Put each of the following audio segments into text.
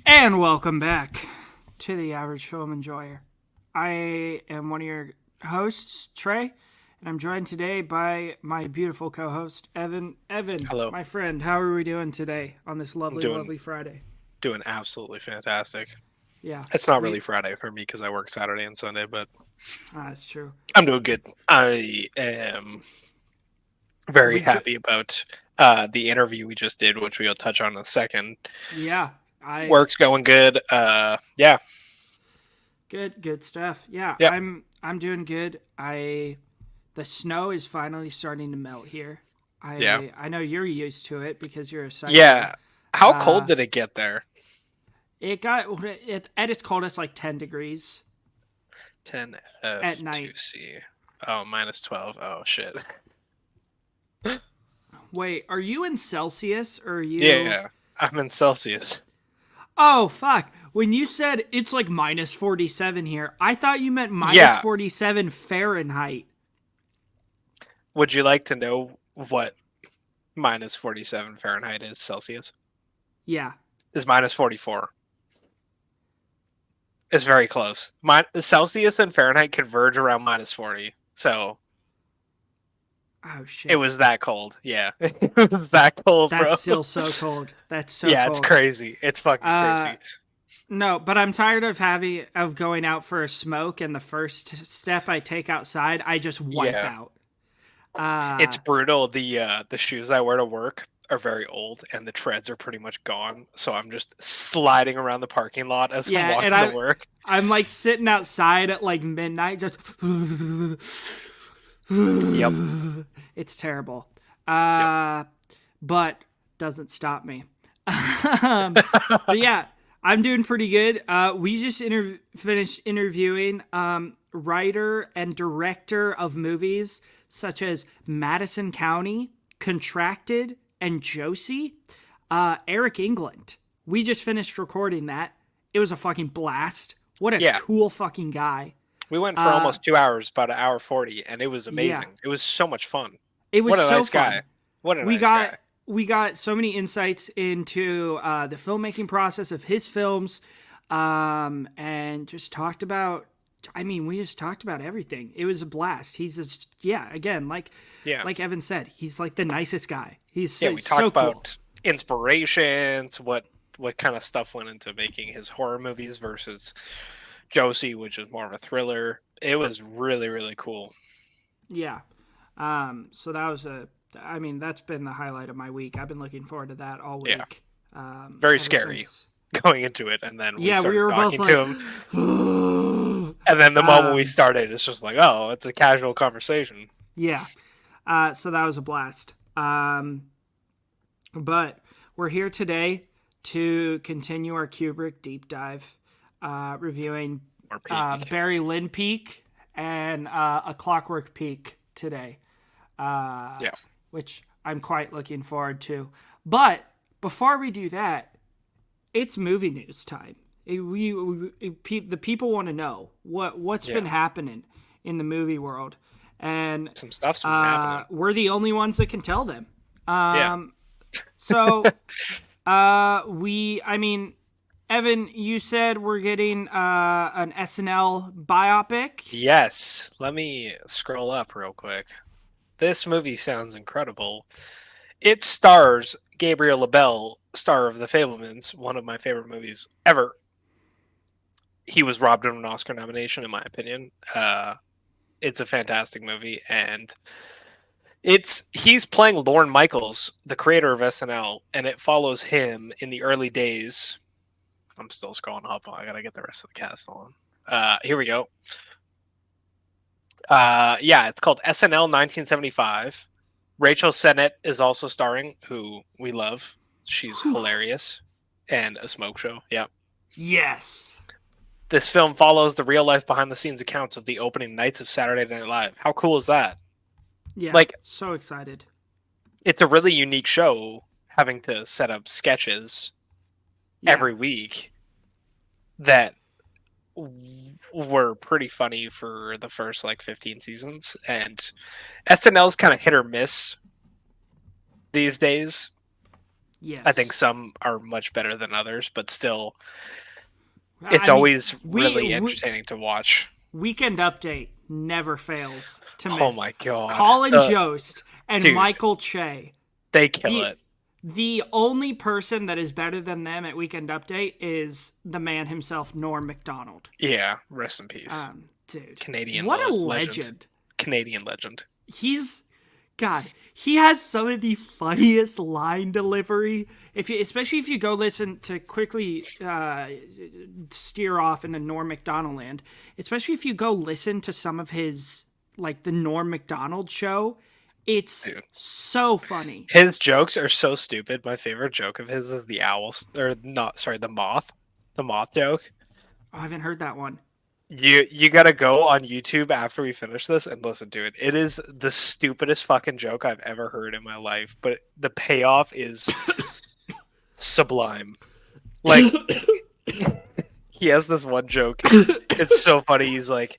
And welcome back to the Average Film Enjoyer. I am one of your hosts, Trey, and I'm joined today by my beautiful co-host, Evan. Evan, Hello. my friend, how are we doing today on this lovely Friday? Doing absolutely fantastic. Yeah. It's not really Friday for me because I work Saturday and Sunday, but that's true. I'm doing good. I am very happy about the interview we just did, which we'll touch on in a second. Yeah. Work's going good. Yeah. Good stuff. Yeah, yep. I'm doing good. The snow is finally starting to melt here. I know you're used to it because you're a psycho. Yeah. How cold did it get there? It got at its coldest like 10 degrees. 10 at night. F2C. Oh, minus 12. Oh shit. Wait, are you in Celsius or are you? Yeah, I'm in Celsius. Oh fuck. When you said it's like minus 47 here, I thought you meant minus 47 Fahrenheit. Would you like to know what minus 47 Fahrenheit is Celsius? Yeah. Is minus 44. It's very close. Celsius and Fahrenheit converge around minus 40. So. Oh shit. It was that cold. Yeah. It was that cold, bro. That's still so cold. That's so cold. Yeah, it's crazy. It's fucking crazy. No, but I'm tired of going out for a smoke, and the first step I take outside, I just wipe out. It's brutal. The shoes I wear to work are very old, and the treads are pretty much gone. So I'm just sliding around the parking lot as I'm walking to work. I'm like sitting outside at like midnight, just. Yep. It's terrible. But doesn't stop me. But yeah, I'm doing pretty good. We just finished interviewing writer and director of movies such as Madison County, Contracted, and Josie, Eric England. We just finished recording that. It was a fucking blast. What a cool fucking guy. We went for almost 2 hours, about an hour 40, and it was amazing. Yeah. It was so much fun. It was so nice fun. Guy. What a nice guy. We got so many insights into the filmmaking process of his films, and just talked about. I mean, we just talked about everything. It was a blast. He's just, again, like Evan said, he's like the nicest guy. He's we talked about inspirations, what kind of stuff went into making his horror movies versus Josie, which is more of a thriller. It was really, really cool. Yeah. So that was that's been the highlight of my week. I've been looking forward to that all week. Yeah. Very scary going into it. And then we started talking to him. And then the moment we started, it's just like, oh, it's a casual conversation. Yeah. So that was a blast. But we're here today to continue our Kubrick deep dive. Reviewing Barry Lyndon Peak and a Clockwork Peak today, which I'm quite looking forward to. But before we do that, it's movie news time. The people want to know what's been happening in the movie world, and some stuff's been happening. We're the only ones that can tell them. So Evan, you said we're getting an SNL biopic? Yes. Let me scroll up real quick. This movie sounds incredible. It stars Gabriel LaBelle, star of The Fabelmans, one of my favorite movies ever. He was robbed of an Oscar nomination, in my opinion. It's a fantastic movie, and he's playing Lorne Michaels, the creator of SNL, and it follows him in the early days. I'm still scrolling up. I gotta get the rest of the cast on. Here we go. It's called SNL 1975. Rachel Sennett is also starring, who we love. She's hilarious. And a smoke show. Yep. Yes. This film follows the real-life behind-the-scenes accounts of the opening nights of Saturday Night Live. How cool is that? Yeah, so excited. It's a really unique show, having to set up sketches every week that were pretty funny for the first like 15 seasons, and SNL's kind of hit or miss these days. I think Yes. some are much better than others, but still, it's I mean, always we, really we entertaining to watch. Weekend Update never fails to Oh miss my god, Colin Jost and dude, Michael Che. they kill The it. the only person that is better than them at Weekend Update is the man himself, Norm Macdonald. Yeah, rest in peace, Dude, Canadian what a legend. legend. Canadian legend. He's God. He has some of the funniest line delivery. Especially if you go listen to quickly steer off into Norm Macdonald land. Especially if you go listen to some of his like the Norm Macdonald show. It's Dude. so funny. His jokes are so stupid. My favorite joke of his is the owl, or not, sorry, the moth. The moth joke. Oh, I haven't heard that one. You gotta go on YouTube after we finish this and listen to it. It is the stupidest fucking joke I've ever heard in my life, but the payoff is sublime. Like he has this one joke. It's so funny. He's like,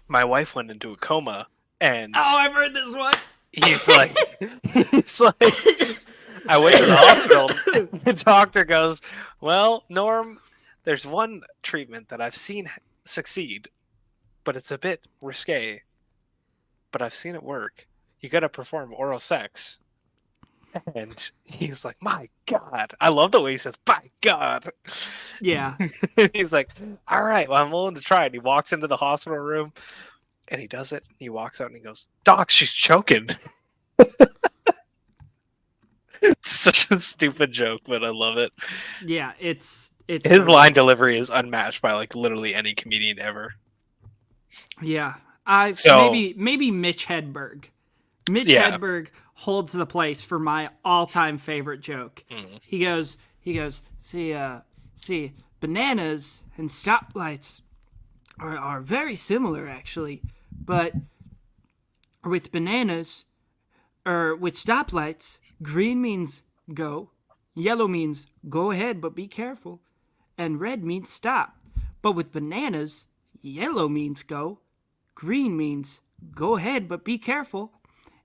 my wife went into a coma, and Oh, I've heard this one. he's like, he's like, I went to the hospital. The doctor goes, well, Norm, there's one treatment that I've seen succeed, but it's a bit risque. But I've seen it work. You got to perform oral sex. And he's like, my God. I love the way he says, by God. Yeah. He's like, all right, well, I'm willing to try it. He walks into the hospital room and he does it. He walks out and he goes, Doc, she's choking. It's such a stupid joke, but I love it. Yeah, it's His line delivery is unmatched by like literally any comedian ever. Yeah. So Maybe Mitch Hedberg. Mitch Yeah. Hedberg holds the place for my all-time favorite joke. He goes, see, bananas and stoplights are very similar actually, but with bananas or with stoplights, green means go, yellow means go ahead but be careful, and red means stop. But with bananas, yellow means go, green means go ahead but be careful,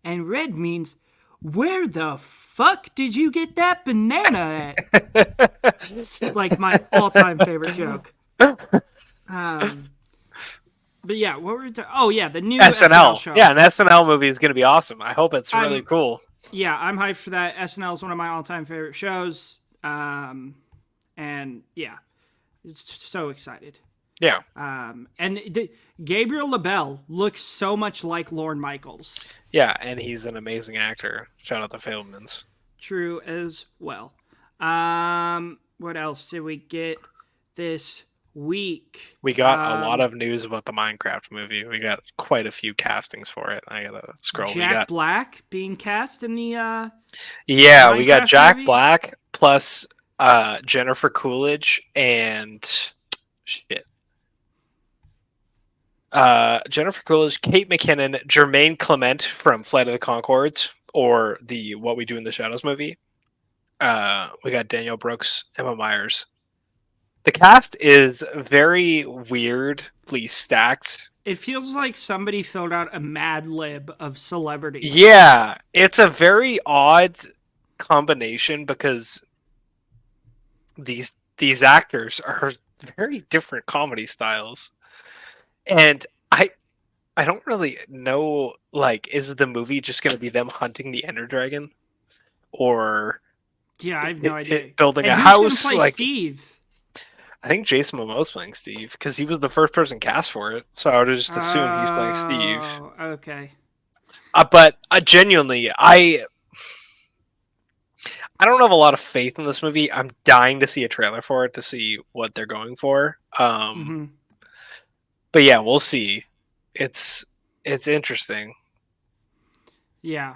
and red means where the fuck did you get that banana at? It's like my all-time favorite joke. But yeah, what were we oh yeah, the new SNL show. Yeah, an SNL movie is going to be awesome. I hope it's really cool. Yeah, I'm hyped for that. SNL is one of my all-time favorite shows. And yeah, it's so excited. Yeah. Gabriel LaBelle looks so much like Lorne Michaels. Yeah, and he's an amazing actor. Shout out the Fablemans. True as well. What else did we get this week? We got a lot of news about the Minecraft movie. We got quite a few castings for it. I gotta scroll. Jack Black being cast in the Yeah, we got Minecraft Jack movie? Black plus Jennifer Coolidge and shit. Jennifer Coolidge, Kate McKinnon, Jermaine Clement from Flight of the Conchords, or the What We Do in the Shadows movie. We got Daniel Brooks, Emma Myers. The cast is very weirdly stacked. It feels like somebody filled out a Mad Lib of celebrities. Yeah, it's a very odd combination because these actors are very different comedy styles. And I don't really know, like, is the movie just going to be them hunting the Ender Dragon? Or Yeah, I have no idea. building And a who's house? gonna play Like, Steve? I think Jason Momoa's playing Steve because he was the first person cast for it. So I would just assume he's playing Steve. Oh, okay. But genuinely, I don't have a lot of faith in this movie. I'm dying to see a trailer for it to see what they're going for. But yeah, we'll see. It's interesting. Yeah.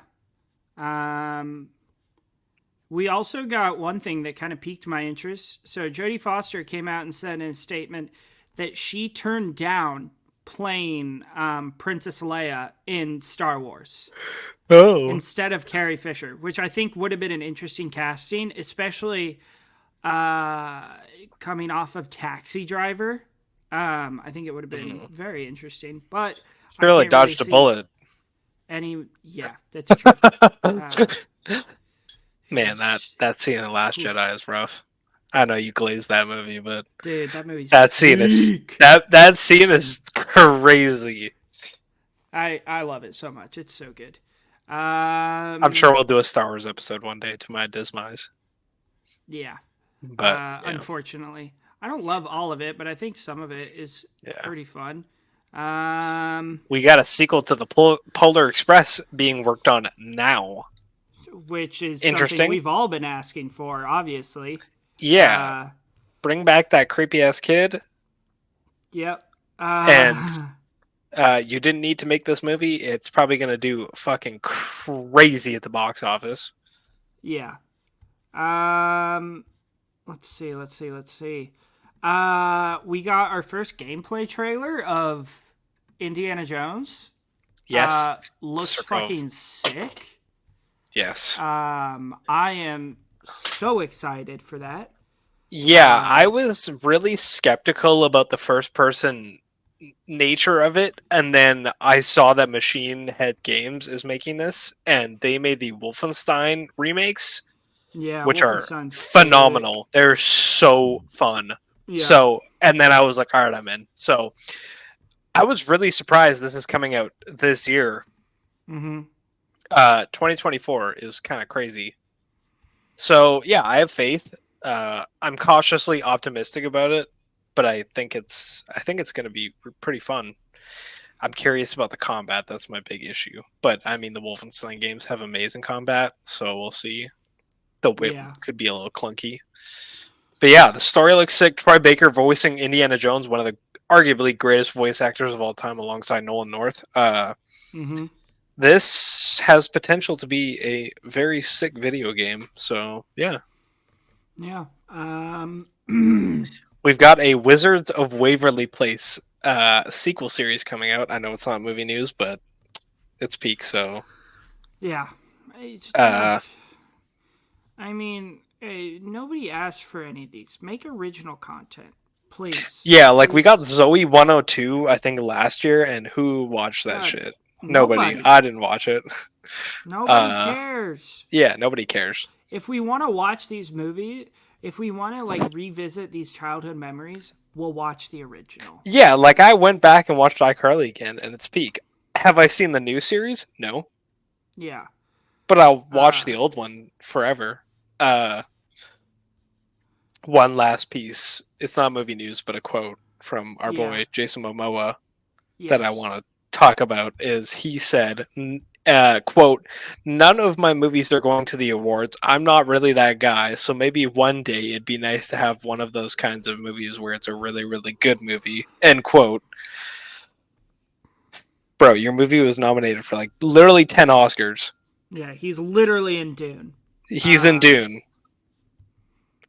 We also got one thing that kind of piqued my interest. So Jodie Foster came out and said in a statement that she turned down playing Princess Leia in Star Wars instead of Carrie Fisher, which I think would have been an interesting casting, especially coming off of Taxi Driver. I think it would have been Mhm. very interesting, but I Really can't really dodged a see bullet. any. Yeah, that's true. Uh, Man, that it's, that scene in The Last oof. Jedi is rough. I know you glazed that movie, but Dude, that movie's that scene is peak. that scene is crazy. I love it so much. It's so good. I'm sure we'll do a Star Wars episode one day to my dismise. Yeah. But yeah, Unfortunately, I don't love all of it, but I think some of it is yeah. pretty fun. Um, We got a sequel to the Polar Express being worked on now. which is something Interesting. we've all been asking for, obviously. Yeah. Uh, Bring back that creepy ass kid. yep. And you didn't need to make this movie. It's probably going to do fucking crazy at the box office. Yeah. Um, let's see. We got our first gameplay trailer of Indiana Jones. Yes. Looks Circle. fucking sick. Yes. I am so excited for that. Yeah, I was really skeptical about the first person nature of it, and then I saw that Machine Head Games is making this, and they made the Wolfenstein remakes, Yeah, which are Wolfenstein's phenomenal. They're so fun. Yeah. So, and then I was like, all right, I'm in. So, I was really surprised this is coming out this year. Mm-hmm. 2024 is kind of crazy. So, yeah, I have faith. I'm cautiously optimistic about it, but I think it's going to be pretty fun. I'm curious about the combat. That's my big issue. But I mean, the Wolfenstein games have amazing combat, so we'll see. The whip could be a little clunky. But yeah, the story looks sick. Troy Baker voicing Indiana Jones, one of the arguably greatest voice actors of all time, alongside Nolan North. This has potential to be a very sick video game. So yeah. Yeah. We've got a Wizards of Waverly Place sequel series coming out. I know it's not movie news, but it's peak, so yeah. I mean, hey, nobody asked for any of these. Make original content, please. Yeah, like we got Zoe 102, I think, last year, and who watched that shit? Nobody. I didn't watch it. Nobody cares. Yeah, nobody cares. If we want to watch these movies, if we want to like revisit these childhood memories, we'll watch the original. Yeah, like I went back and watched iCarly again, and it's peak. Have I seen the new series? No. Yeah. But I'll watch the old one forever. One last piece. It's not movie news, but a quote from our boy Jason Momoa that I want to talk about is he said, quote, "None of my movies are going to the awards. I'm not really that guy, so maybe one day it'd be nice to have one of those kinds of movies where it's a really, really good movie." End quote. Bro, your movie was nominated for like literally 10 Oscars. Yeah, he's literally in Dune. He's in Dune.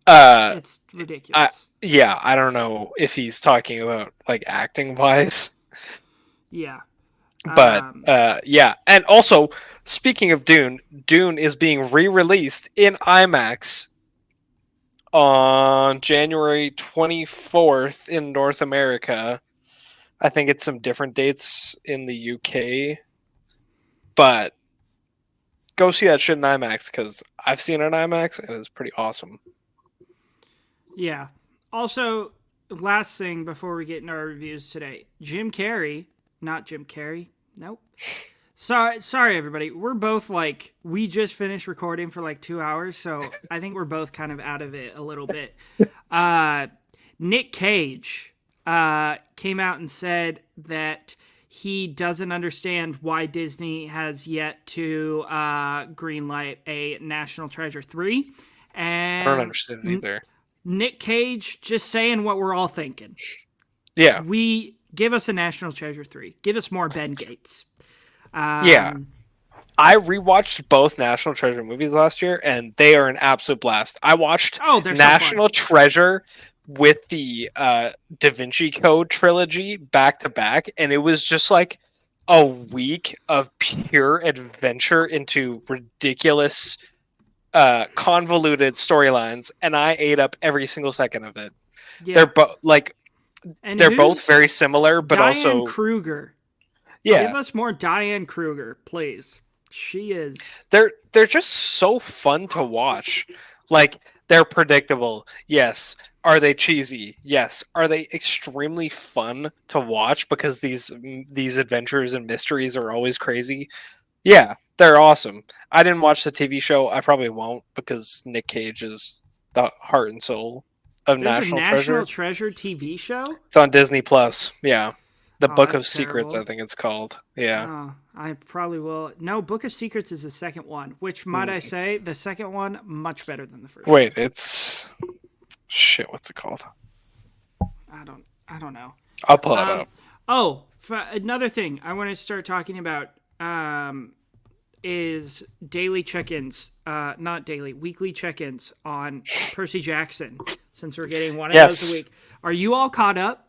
It's ridiculous. I don't know if he's talking about like acting wise. Yeah. But yeah, and also speaking of Dune, Dune is being re-released in IMAX on January 24th in North America. I think it's some different dates in the UK, but go see that shit in IMAX because I've seen it in IMAX and it's pretty awesome. Yeah. Also, last thing before we get into our reviews today, Jim Carrey, not Jim Carrey. Nope. Sorry, everybody. We're both like, we just finished recording for like 2 hours, so I think we're both kind of out of it a little bit. Nick Cage came out and said that he doesn't understand why Disney has yet to greenlight a National Treasure 3. And I don't understand it either. Nick Cage just saying what we're all thinking. Yeah. Give us a National Treasure 3. Give us more Ben Gates. Yeah. I rewatched both National Treasure movies last year, and they are an absolute blast. I watched National Treasure with the Da Vinci Code trilogy back to back, and it was just like a week of pure adventure into ridiculous, convoluted storylines, and I ate up every single second of it. Yeah. They're like And They're both who's very similar, but Diane also Kruger? yeah, Give us more Diane Kruger, please. She is. they're just so fun to watch. Like they're predictable. Yes. Are they cheesy? Yes. Are they extremely fun to watch because these adventures and mysteries are always crazy? Yeah, they're awesome. I didn't watch the TV show. I probably won't because Nick Cage is the heart and soul of There's a National National Treasure. Treasure TV show? It's on Disney Plus. Yeah. The Oh, Book of that's Secrets, I terrible. think it's called. Yeah. Oh, I probably will. No, Book of Secrets is the second one, which, might I Mm. say, the second one, much better than the first Wait, one. it's shit, what's it called? I don't know. I'll pull it Um, up. oh, another thing I want to start talking about is daily check-ins, not daily, weekly check-ins on Percy Jackson. Since we're getting one of those a Yes, week, are you all caught up?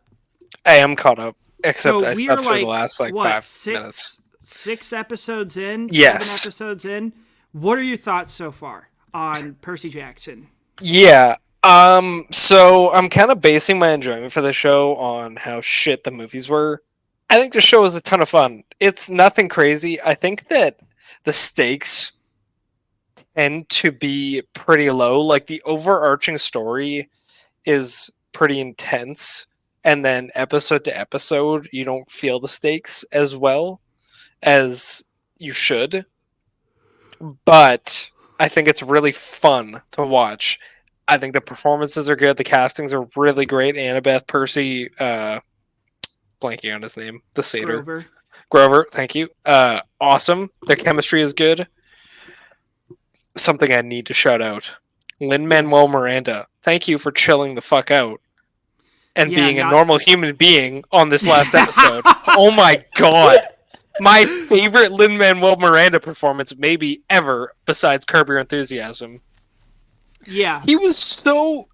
I am caught up. Except So I we are slept through the like last like what, 5 minutes. six episodes in, seven Yes. episodes in. What are your thoughts so far on Percy Jackson? Yeah. So I'm kind of basing my enjoyment for the show on how shit the movies were. I think the show is a ton of fun. It's nothing crazy. I think that the stakes tend to be pretty low. Like the overarching story is pretty intense, and then episode to episode, you don't feel the stakes as well as you should. But I think it's really fun to watch. I think the performances are good. The castings are really great. Annabeth Percy, blanking on his name, the satyr. Grover. Grover, thank you. Awesome. Their chemistry is good. Something I need to shout out. Lin Manuel Yes. Miranda, thank you for chilling the fuck out and Yeah, being a not. normal human being on this last episode. Oh my god. My favorite Lin Manuel Miranda performance, maybe ever, besides Curb Your Enthusiasm. Yeah. He was so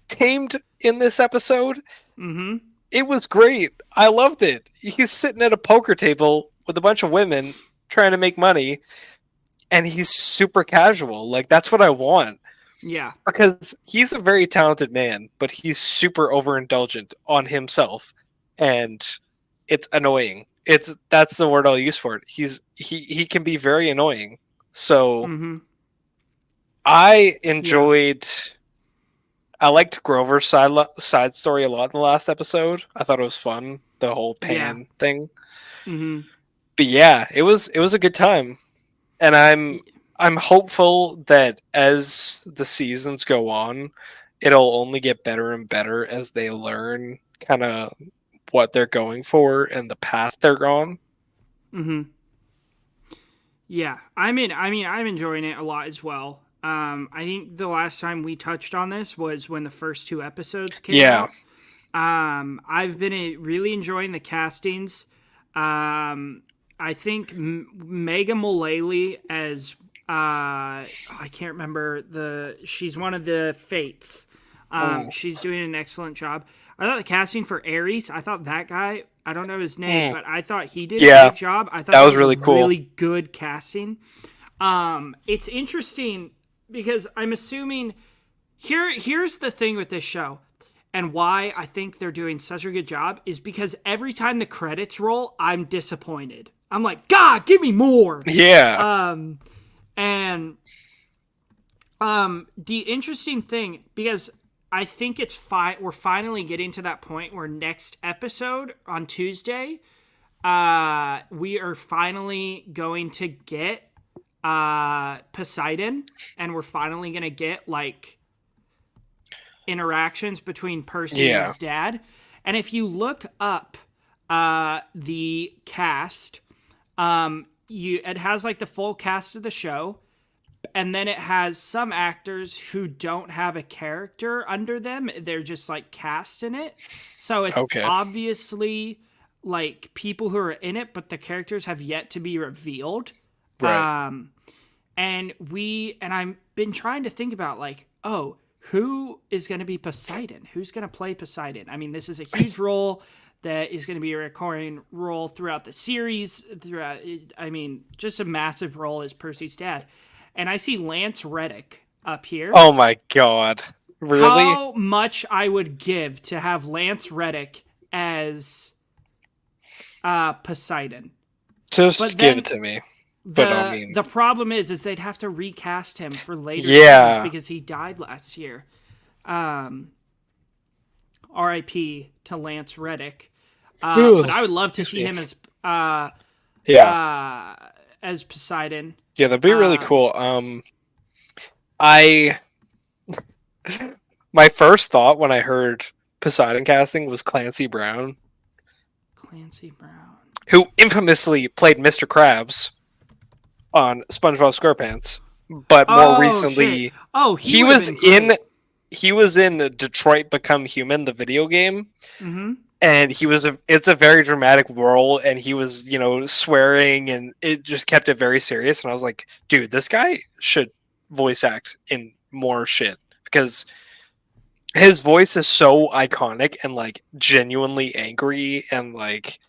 tamed in this episode. Mm-hmm. It was great. I loved it. He's sitting at a poker table with a bunch of women trying to make money, and he's super casual. Like, that's what I want. Yeah. Because he's a very talented man, but he's super overindulgent on himself, and it's annoying. That's the word I'll use for it. He can be very annoying. So Mm-hmm. I Yeah. enjoyed. I liked Grover's side story a lot in the last episode. I thought it was fun, the whole Yeah. pan thing. Mm-hmm. But yeah, it was a good time, and I'm hopeful that as the seasons go on, it'll only get better and better as they learn kind of what they're going for and the path they're on. Mm-hmm. Yeah. I'm enjoying it a lot as well. I think the last time we touched on this was when the first two episodes came Yeah. out. I've been really enjoying the castings. I think Mega Mullally as I can't remember she's one of the Fates. She's doing an excellent job. I thought the casting for Ares, I thought that guy, I don't know his name, but I thought he did a Yeah, great job. I thought that that was was a really cool. really good casting. It's interesting because I'm assuming here's the thing with this show and why I think they're doing such a good job is because every time the credits roll, I'm disappointed. I'm like, God, give me more. Yeah. And the interesting thing, because I think we're finally getting to that point where next episode on Tuesday, we are finally going to get Poseidon, and we're finally gonna get like interactions between Percy and Yeah. his dad. And if you look up the cast, it has like the full cast of the show, and then it has some actors who don't have a character under them. They're just like cast in it. So it's Okay. obviously like people who are in it, but the characters have yet to be revealed. Right. And I've been trying to think about like, oh, who is going to be Poseidon? Who's going to play Poseidon? I mean, this is a huge role that is going to be a recurring role throughout the series. Just a massive role as Percy's dad. And I see Lance Reddick up here. Oh my god. Really? how much I would give to have Lance Reddick as Poseidon. Just But give it then to me. But I mean, the problem is they'd have to recast him for later films yeah. because he died last year. R.I.P. to Lance Reddick. But I would love to see him as Poseidon. Yeah, that'd be really cool. I my first thought when I heard Poseidon casting was Clancy Brown, Clancy Brown, who infamously played Mr. Krabs on SpongeBob SquarePants, but more recently, shit. Oh, he was in Detroit Become Human, the video game. Mm-hmm. And it's a very dramatic role, and he was, swearing, and it just kept it very serious. And I was like, dude, this guy should voice act in more shit, because his voice is so iconic and like genuinely angry and like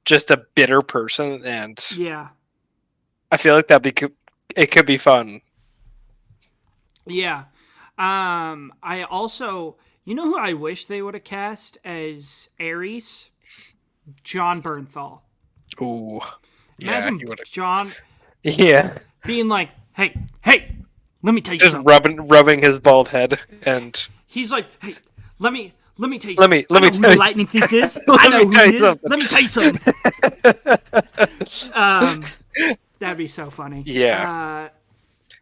just a bitter person. And Yeah. I feel like it could be fun. Yeah. I also, you know who I wish they would have cast as Ares? John Bernthal. Ooh. Imagine John Yeah. being like, hey, let me tell you Just something. rubbing his bald head, and he's like, hey, let me tell you let me I know tell who you. Lightning Thief is. I know who he is. Something. Let me tell you something. That'd be so funny. Yeah.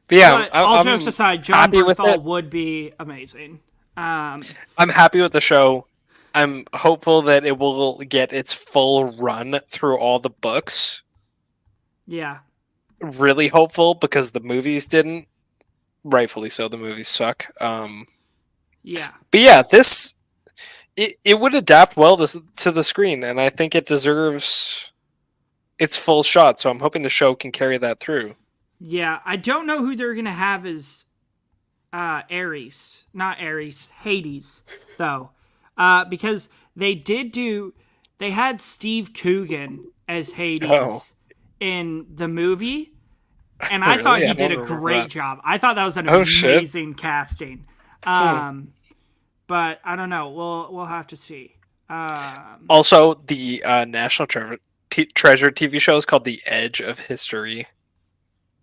But yeah, all jokes aside, John Bernthal would be amazing. I'm happy with the show. I'm hopeful that it will get its full run through all the books. Yeah. Really hopeful, because the movies didn't. Rightfully so, the movies suck. Yeah. But yeah, it would adapt well to the screen, and I think it deserves its full shot. So I'm hoping the show can carry that through. Yeah, I don't know who they're gonna have as Ares, not Ares, Hades, though, because they had Steve Coogan as Hades in the movie, and I thought he did a great job. I thought that was an amazing casting. But I don't know. We'll have to see. Also, the National Treasure TV show is called The Edge of History.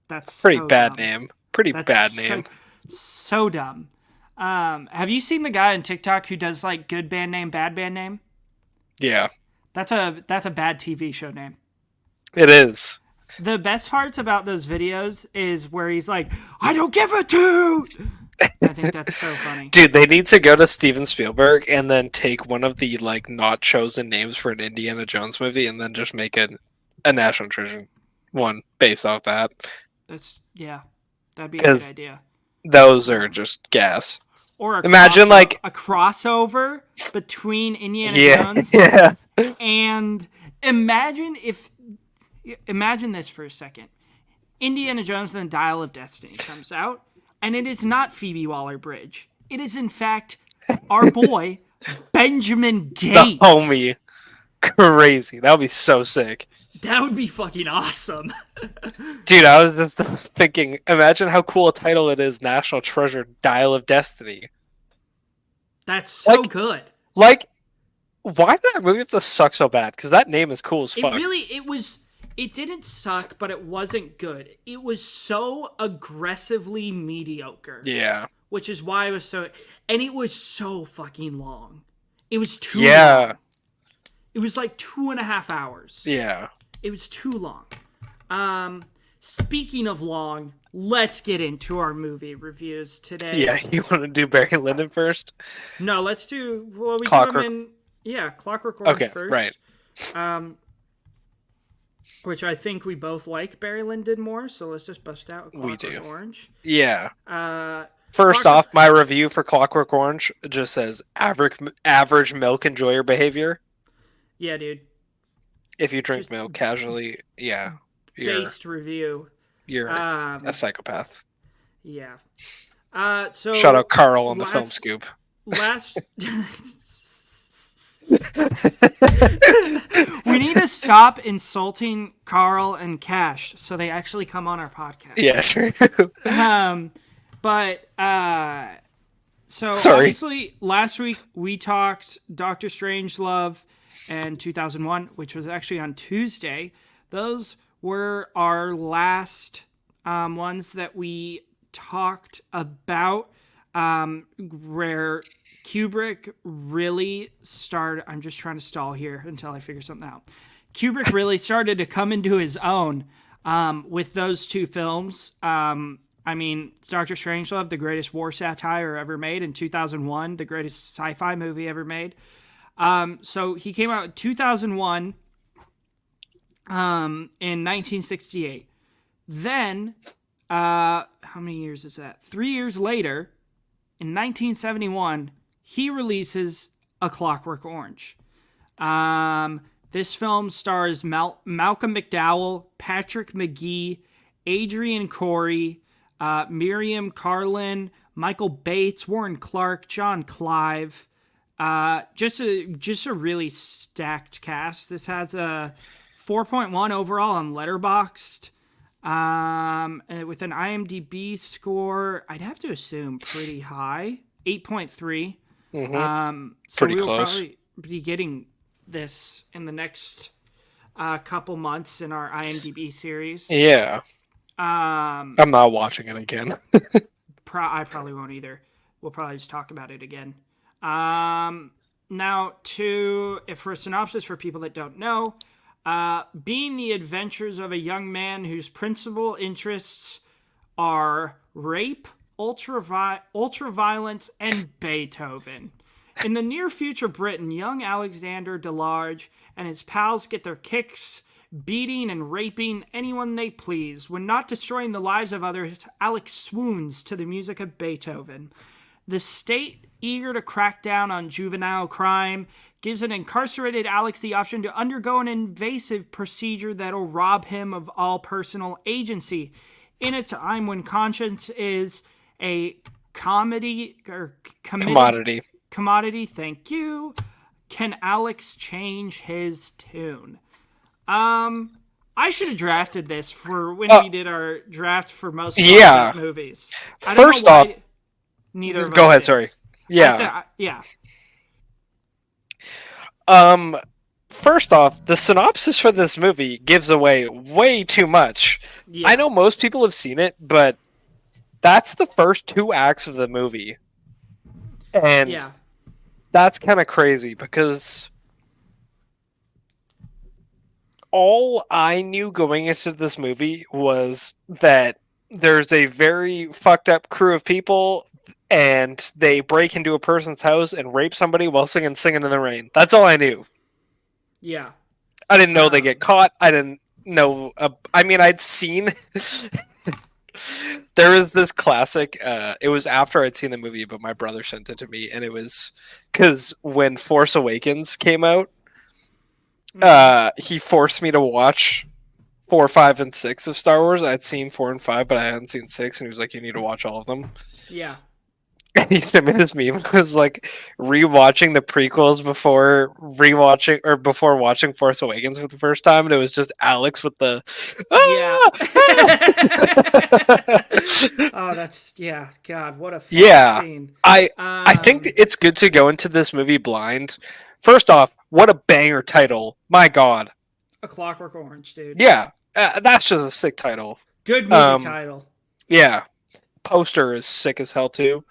That's pretty so bad dumb. name. Pretty bad name. So dumb. Have you seen the guy on TikTok who does like good band name, bad band name? Yeah. That's a bad TV show name. It is. The best parts about those videos is where he's like, I don't give a toot! I think that's so funny. Dude, they need to go to Steven Spielberg and then take one of the like not chosen names for an Indiana Jones movie and then just make it a National Treasure one based off that. That'd be a good idea. Those are just gas. Or imagine like a crossover between Indiana Jones and imagine this for a second. Indiana Jones and the Dial of Destiny comes out, and it is not Phoebe Waller-Bridge. It is in fact our boy Benjamin Gates. The homie. Crazy. That would be so sick. That would be fucking awesome. Dude, I was just thinking, imagine how cool a title it is, National Treasure Dial of Destiny. That's so good. Like, why did that movie have to suck so bad? Because that name is cool as fuck. It didn't suck, but it wasn't good. It was so aggressively mediocre. Yeah. Which is why it was so... And it was so fucking long. It was too long. It was like 2.5 hours. Yeah. It was too long. Speaking of long, let's get into our movie reviews today. Yeah, you want to do Barry Lyndon first? No, let's do... Well, we Clockwork. do them in... Yeah, Clockwork Orange first. Right. Which I think we both like Barry Lyndon more, so let's just bust out Clockwork Orange. Yeah. First off, my review for Clockwork Orange just says average milk enjoyer behavior. Yeah, dude. If you drink milk casually, yeah. Based review. You're a psychopath. Yeah. So shout out Carl on the Film Scoop. We need to stop insulting Carl and Cash so they actually come on our podcast. Yeah, sure. But So Sorry. obviously, last week we talked Doctor Strangelove and 2001, which was actually on Tuesday. Those were our last ones that we talked about, where Kubrick really started. I'm just trying to stall here until I figure something out. Kubrick really started to come into his own with those two films. I mean, Doctor Strangelove, the greatest war satire ever made, in 2001, the greatest sci-fi movie ever made. So he came out in 2001, in 1968. Then, how many years is that? 3 years later, in 1971, he releases A Clockwork Orange. This film stars Malcolm McDowell, Patrick McGee, Adrian Corey, Miriam Carlin, Michael Bates, Warren Clark, John Clive. Just a really stacked cast. This has a 4.1 overall on Letterboxd, with an IMDb score, I'd have to assume pretty high, 8.3. So Pretty we will close. probably be getting this in the next couple months in our IMDb series. Yeah. Um, I'm not watching it again. I probably won't either. We'll probably just talk about it again. Now, for a synopsis for people that don't know, being the adventures of a young man whose principal interests are rape, ultraviolence, and Beethoven. In the near future Britain, young Alexander Delarge and his pals get their kicks beating and raping anyone they please. When not destroying the lives of others, Alex swoons to the music of Beethoven. The state, eager to crack down on juvenile crime, gives an incarcerated Alex the option to undergo an invasive procedure that'll rob him of all personal agency. In a time when conscience is a Commodity. Thank you. Can Alex change his tune? I should have drafted this for when we did our draft for most movies. First off, neither of us go ahead. did. Sorry. Yeah. Yeah. First off, the synopsis for this movie gives away way too much. Yeah. I know most people have seen it, but that's the first 2 acts of the movie. And that's kind of crazy because all I knew going into this movie was that there's a very fucked up crew of people and they break into a person's house and rape somebody while singing in the Rain. That's all I knew. Yeah. I didn't know they get caught. I didn't know. I mean, I'd seen. There was this classic. It was after I'd seen the movie, but my brother sent it to me, and it was because when Force Awakens came out, he forced me to watch 4, 5, and 6 of Star Wars. I'd seen 4 and 5, but I hadn't seen 6, and he was like, "You need to watch all of them." Yeah. And he sent me this meme. It was like rewatching the prequels before watching Force Awakens for the first time, and it was just Alex with the Oh, that's God, what a fun scene. I think it's good to go into this movie blind. First off, what a banger title! My God, A Clockwork Orange, dude. Yeah, that's just a sick title. Good movie title. Yeah, poster is sick as hell too.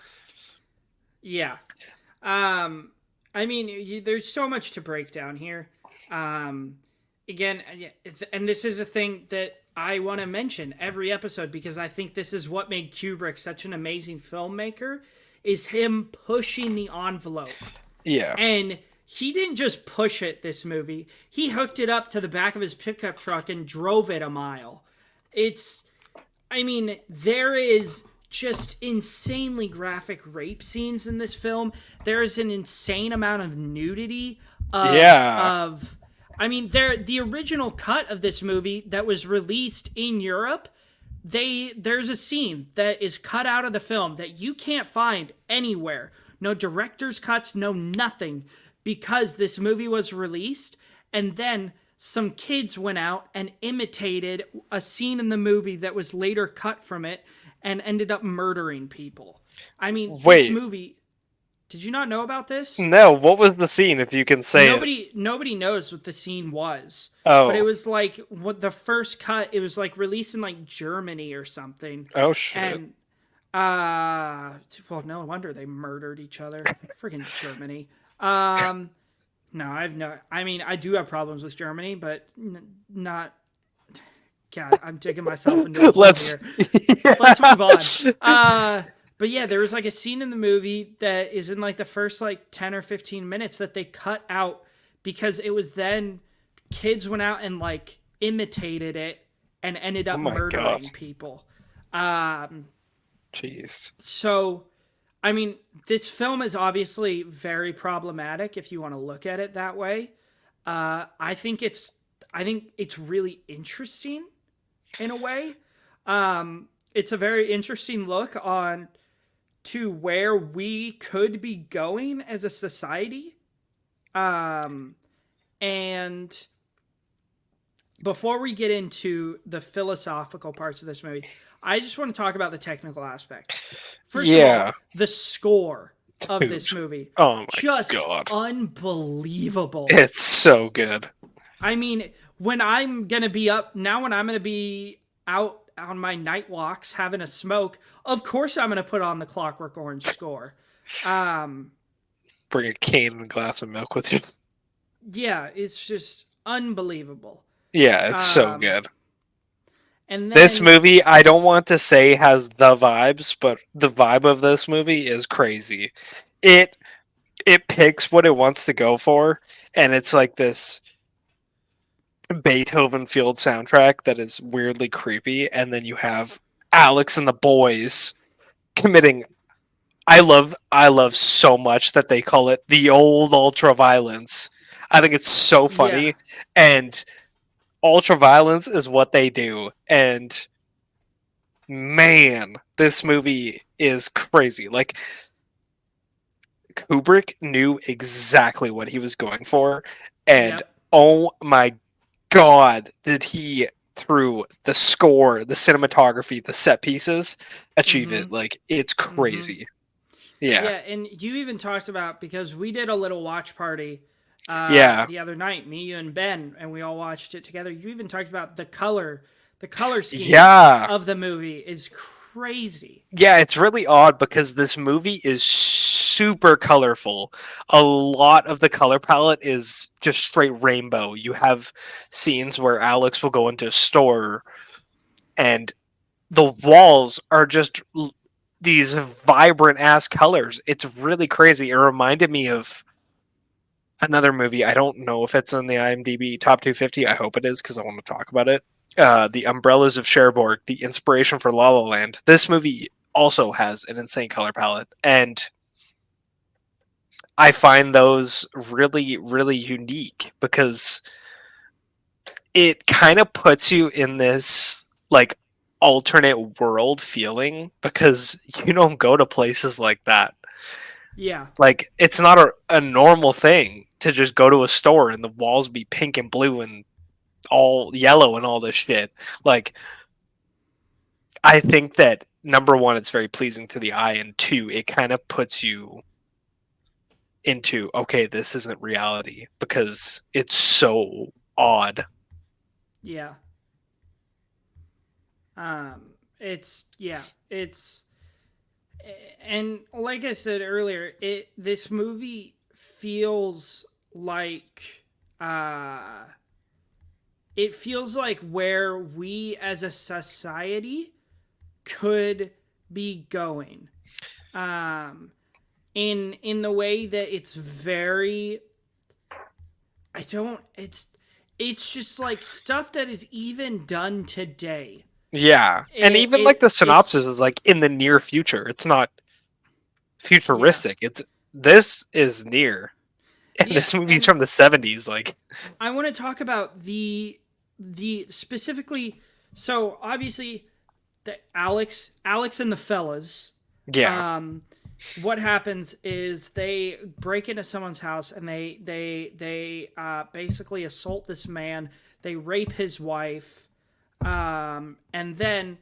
Yeah. I mean, there's so much to break down here. Again, and this is a thing that I want to mention every episode because I think this is what made Kubrick such an amazing filmmaker, is him pushing the envelope. Yeah. And he didn't just push it, this movie. He hooked it up to the back of his pickup truck and drove it a mile. There is just insanely graphic rape scenes in this film. There is an insane amount of nudity. The original cut of this movie that was released in Europe, there's a scene that is cut out of the film that you can't find anywhere. No director's cuts, no nothing, because this movie was released, and then some kids went out and imitated a scene in the movie that was later cut from it and ended up murdering people. I mean, this movie... Did you not know about this? No, what was the scene? If you can say it. Nobody knows what the scene was. But it Oh, was like what the first cut. It was like released in like Germany or something, oh shit. and well, no wonder they murdered each other. Friggin' Germany. No, I've no. I mean, I do have problems with Germany, but not. God, I'm digging myself into a hole Let's. here. Let's move on. But yeah, there was like a scene in the movie that is in like the first like 10 or 15 minutes that they cut out because it was then kids went out and like imitated it and ended Oh up my god. murdering people. Um, Jeez. so, I mean, this film is obviously very problematic if you want to look at it that way. I think it's really interesting in a way. It's a very interesting look on to where we could be going as a society. And before we get into the philosophical parts of this movie, I just want to talk about the technical aspects. First of all, Yeah. the score of Dude. this movie. Oh my Just god. unbelievable. It's so good. I mean, when I'm going to be up, now when I'm going to be out on my night walks having a smoke, of course I'm going to put on the Clockwork Orange score. Bring a cane and a glass of milk with you. Yeah, it's just unbelievable. Yeah, it's so good. And then, This movie, I don't want to say has the vibes, but the vibe of this movie is crazy. It it picks what it wants to go for, and it's like this Beethoven field soundtrack that is weirdly creepy, and then you have Alex and the boys committing. I love so much that they call it the old ultra violence. I think it's so funny, yeah, and ultra violence is what they do. And man, this movie is crazy. Like Kubrick knew exactly what he was going for, and yep. oh my god, did he through the score, the cinematography, the set pieces achieve Mm-hmm. it. Like it's Mm-hmm. crazy. Yeah. Yeah, and you even talked about, because we did a little watch party Yeah. the other night, me, you, and Ben, and we all watched it together. You even talked about the color scheme Yeah. of the movie is crazy. Yeah, it's really odd because this movie is super colorful. A lot of the color palette is just straight rainbow. You have scenes where Alex will go into a store and the walls are just these vibrant ass colors. It's really crazy. It reminded me of another movie. I don't know if it's in the IMDb top 250. I hope it is because I want to talk about it. The Umbrellas of Cherbourg, the inspiration for La La Land. This movie also has an insane color palette, and I find those really, really unique because it kind of puts you in this like alternate world feeling because you don't go to places like that. Yeah, Like it's not a normal thing to just go to a store and the walls be pink and blue and all yellow and all this shit. Like I think that number one, it's very pleasing to the eye, and two, it kind of puts you into okay, this isn't reality because it's so odd. yeah. It's yeah, it's and like I said earlier, this movie feels like uh it feels like where we as a society could be going. Um in the way that it's very I don't it's just like stuff that is even done today. Yeah, and even like the It's synopsis is like in the near future. It's not yeah. futuristic. It's this is near, and Yeah, this movie's and from the 70s. Like I want to talk about the specifically. So obviously, the Alex and the fellas. yeah, Um, what happens is they break into someone's house and they basically assault this man. They rape his wife, and then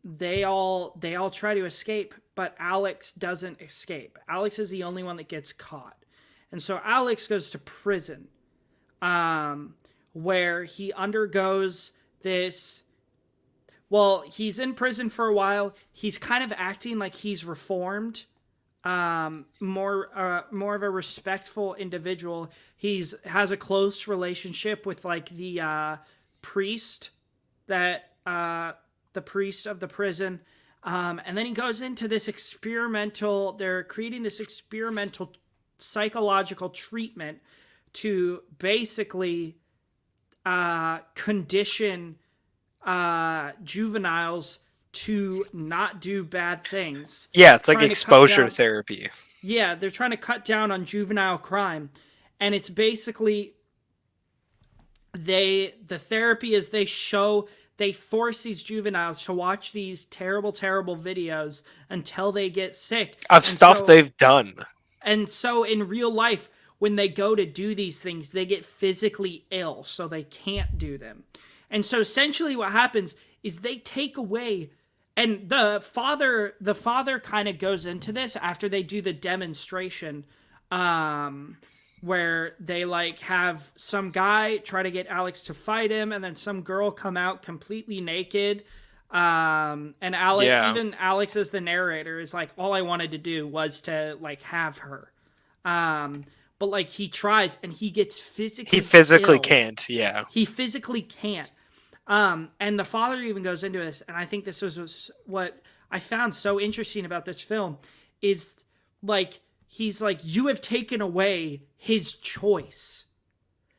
they all try to escape but Alex doesn't escape. Alex is the only one that gets caught. And so Alex goes to prison, where he undergoes this. Well, he's in prison for a while. He's kind of acting like he's reformed, more of a respectful individual. He's has a close relationship with like the priest that the priest of the prison. And then he goes into this experimental. They're creating this experimental psychological treatment to basically condition juveniles to not do bad things. Yeah, it's like Trying to exposure therapy. Yeah, they're trying to cut down on juvenile crime, and it's basically the therapy is they force these juveniles to watch these terrible videos until they get sick Of stuff they've done. And so in real life, when they go to do these things, they get physically ill, so they can't do them. And so essentially what happens is they take away, and the father kind of goes into this after they do the demonstration, where they like have some guy try to get Alex to fight him, and then some girl come out completely naked. And Alex, even Alex as the narrator, is like, all I wanted to do was to like have her. But like he tries and he gets physically ill. Can't. Yeah. He physically can't. And the father even goes into this, and I think this was what I found so interesting about this film is like, he's like, you have taken away his choice.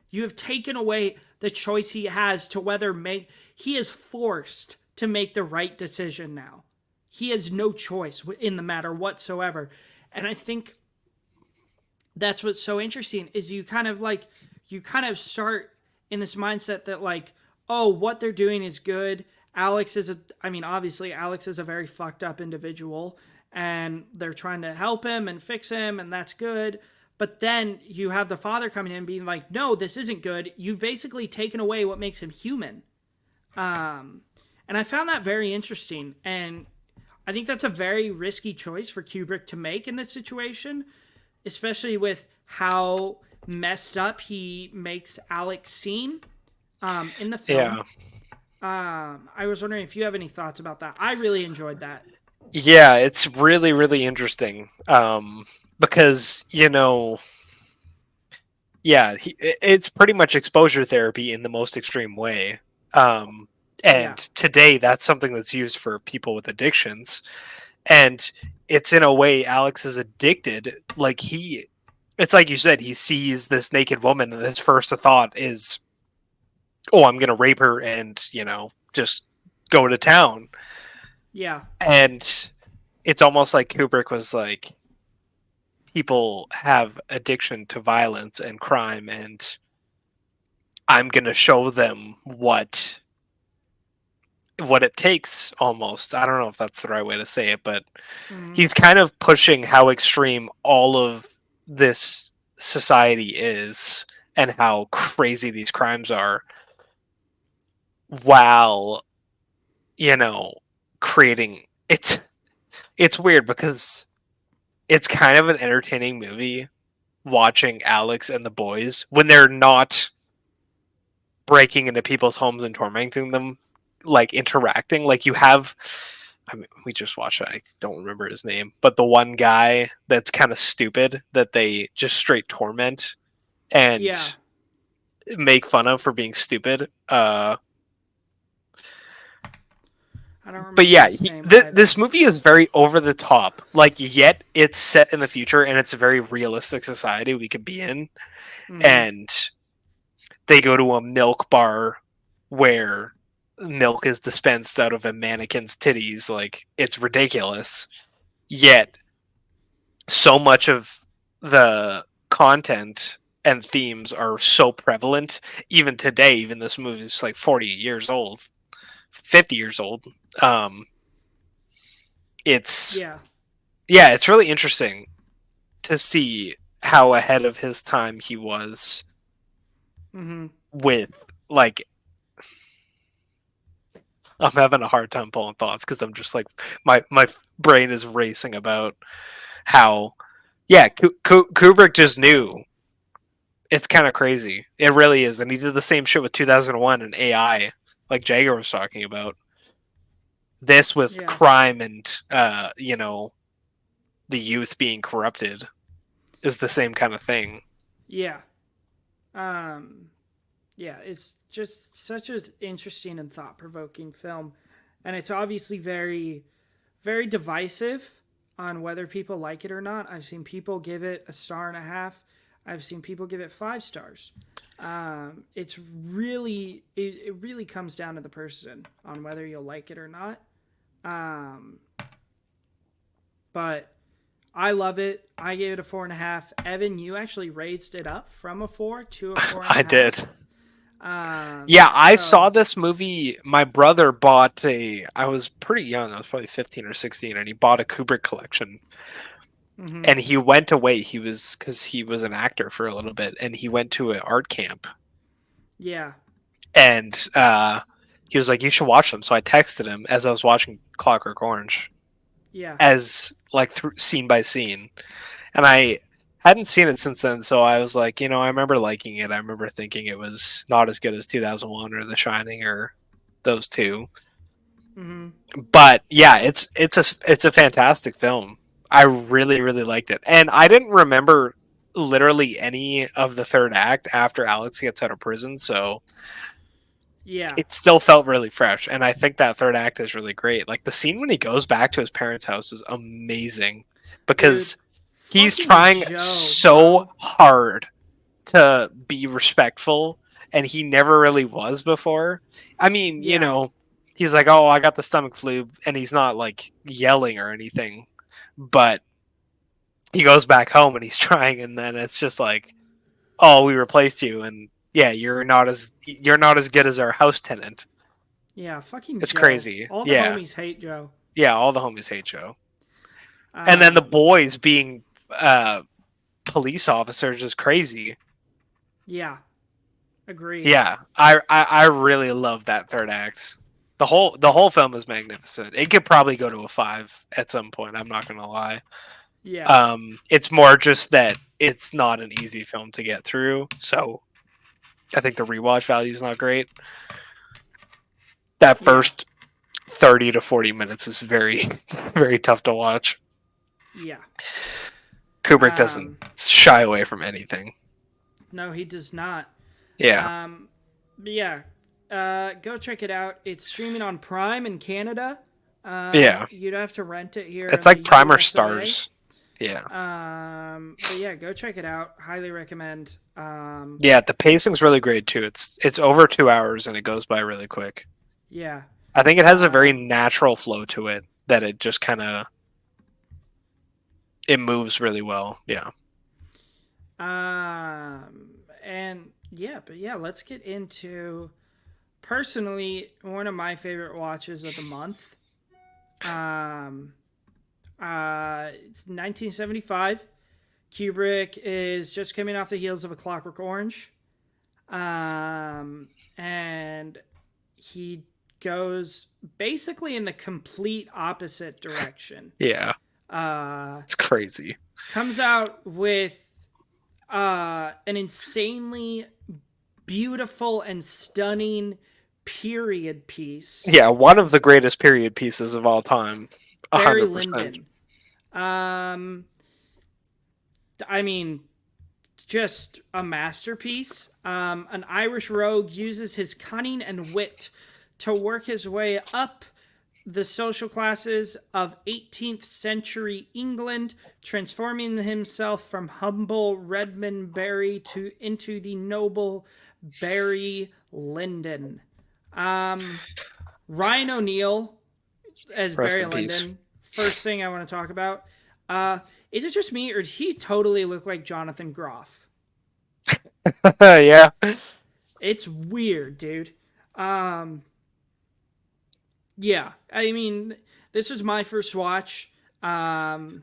You have taken away the choice he has to whether he is forced to make the right decision now. He has no choice in the matter whatsoever. And I think that's what's so interesting is you kind of start in this mindset that like, oh, what they're doing is good. Obviously Alex is a very fucked up individual and they're trying to help him and fix him, and that's good. But then you have the father coming in being like, no, this isn't good. You've basically taken away what makes him human. And I found that very interesting. And I think that's a very risky choice for Kubrick to make in this situation, especially with how messed up he makes Alex seem in the film. Yeah. I was wondering if you have any thoughts about that. I really enjoyed that. Yeah, it's really, really interesting. Because, it's pretty much exposure therapy in the most extreme way. Today, that's something that's used for people with addictions. And it's in a way, Alex is addicted. Like it's like you said, he sees this naked woman and his first thought is, oh, I'm going to rape her and, just go to town. Yeah. And it's almost like Kubrick was like, people have addiction to violence and crime, and I'm going to show them what it takes almost. I don't know if that's the right way to say it, but he's kind of pushing how extreme all of this society is and how crazy these crimes are, while, creating it's weird because it's kind of an entertaining movie watching Alex and the boys when they're not breaking into people's homes and tormenting them, like interacting. Like you have, we just watched it, I don't remember his name, but the one guy that's kind of stupid that they just straight torment and make fun of for being stupid. I don't remember. But yeah, this movie is very over the top. Like, yet it's set in the future and it's a very realistic society we could be in. And they go to a milk bar where milk is dispensed out of a mannequin's titties. Like, it's ridiculous. Yet, so much of the content and themes are so prevalent. Even today, even this movie is like 40 years old. 50 years old. It's really interesting to see how ahead of his time he was with like I'm having a hard time pulling thoughts because I'm just like my brain is racing about how yeah Kubrick just knew. It's kind of crazy. It really is, and he did the same shit with 2001 and AI, like Jagger was talking about. This with Yeah. crime and the youth being corrupted is the same kind of thing. Yeah. Um, yeah, it's just such an interesting and thought provoking film. And it's obviously very, very divisive on whether people like it or not. I've seen people give it a star and a half, I've seen people give it 5 stars. It's really, it really comes down to the person on whether you'll like it or not. Um, but I love it. I gave it a 4.5. Evan, you actually raised it up from a 4 to a four and a I did. half. Yeah, I saw So this movie. My brother bought a. I was pretty young. I was probably 15 or 16, and he bought a Kubrick collection. mhm. And he went away. He was because he was an actor for a little bit, and he went to an art camp. Yeah, And he was like, "You should watch them." So I texted him as I was watching Clockwork Orange, yeah, as like through scene by scene, and I hadn't seen it since then. So I was like, I remember liking it. I remember thinking it was not as good as 2001 or The Shining or those two. mhm. But yeah, it's a fantastic film. I really really liked it, and I didn't remember literally any of the third act after Alex gets out of prison, so Yeah, it still felt really fresh. And I think that third act is really great. Like the scene when he goes back to his parents' house is amazing dude. because he's Fucking trying Joe, so bro. hard to be respectful, and he never really was before. I mean, Yeah, he's like, "Oh, I got the stomach flu," and he's not like yelling or anything, but he goes back home and he's trying, and then it's just like, "Oh, we replaced you, and yeah, you're not as good as our house tenant." yeah. Fucking It's Joe. crazy. All the Yeah, homies hate Joe. yeah. All the homies hate Joe, and then the Um, boys being uh, police officers is crazy. yeah. Agreed. Yeah, I really love that third act. The whole film is magnificent. It could probably go to a 5 at some point. I'm not gonna lie. Yeah, It's more just that it's not an easy film to get through. So I think the rewatch value is not great. That yeah, first 30 to 40 minutes is very very tough to watch. yeah. Kubrick doesn't Um, shy away from anything. no, he does not. Yeah, Um, but yeah, go check it out. It's streaming on Prime in Canada. yeah. You'd have to rent it here It's in the like Primer USA. Stars. Yeah. But yeah, go check it out. Highly recommend. Yeah, the pacing's really great too. It's over 2 hours and it goes by really quick. Yeah. I think it has a very Um, natural flow to it that it just kind of it moves really well. Yeah. and yeah, but yeah, let's get into personally one of my favorite watches of the month. Um, it's 1975. Kubrick is just coming off the heels of A Clockwork Orange. And he goes basically in the complete opposite direction. Yeah. Uh, It's crazy. comes out with an insanely beautiful and stunning period piece. Yeah, one of the greatest period pieces of all time. Barry 100%. Lyndon. Um, I mean, just a masterpiece. An Irish rogue uses his cunning and wit to work his way up the social classes of 18th century England, transforming himself from humble Redmond Barry into the noble Barry Lyndon. Ryan O'Neal as Rest Barry in peace. Lyndon. First thing I want to talk about. Is it just me, or did he totally look like Jonathan Groff? Yeah. It's weird, dude. Um, yeah, I mean, this was my first watch, and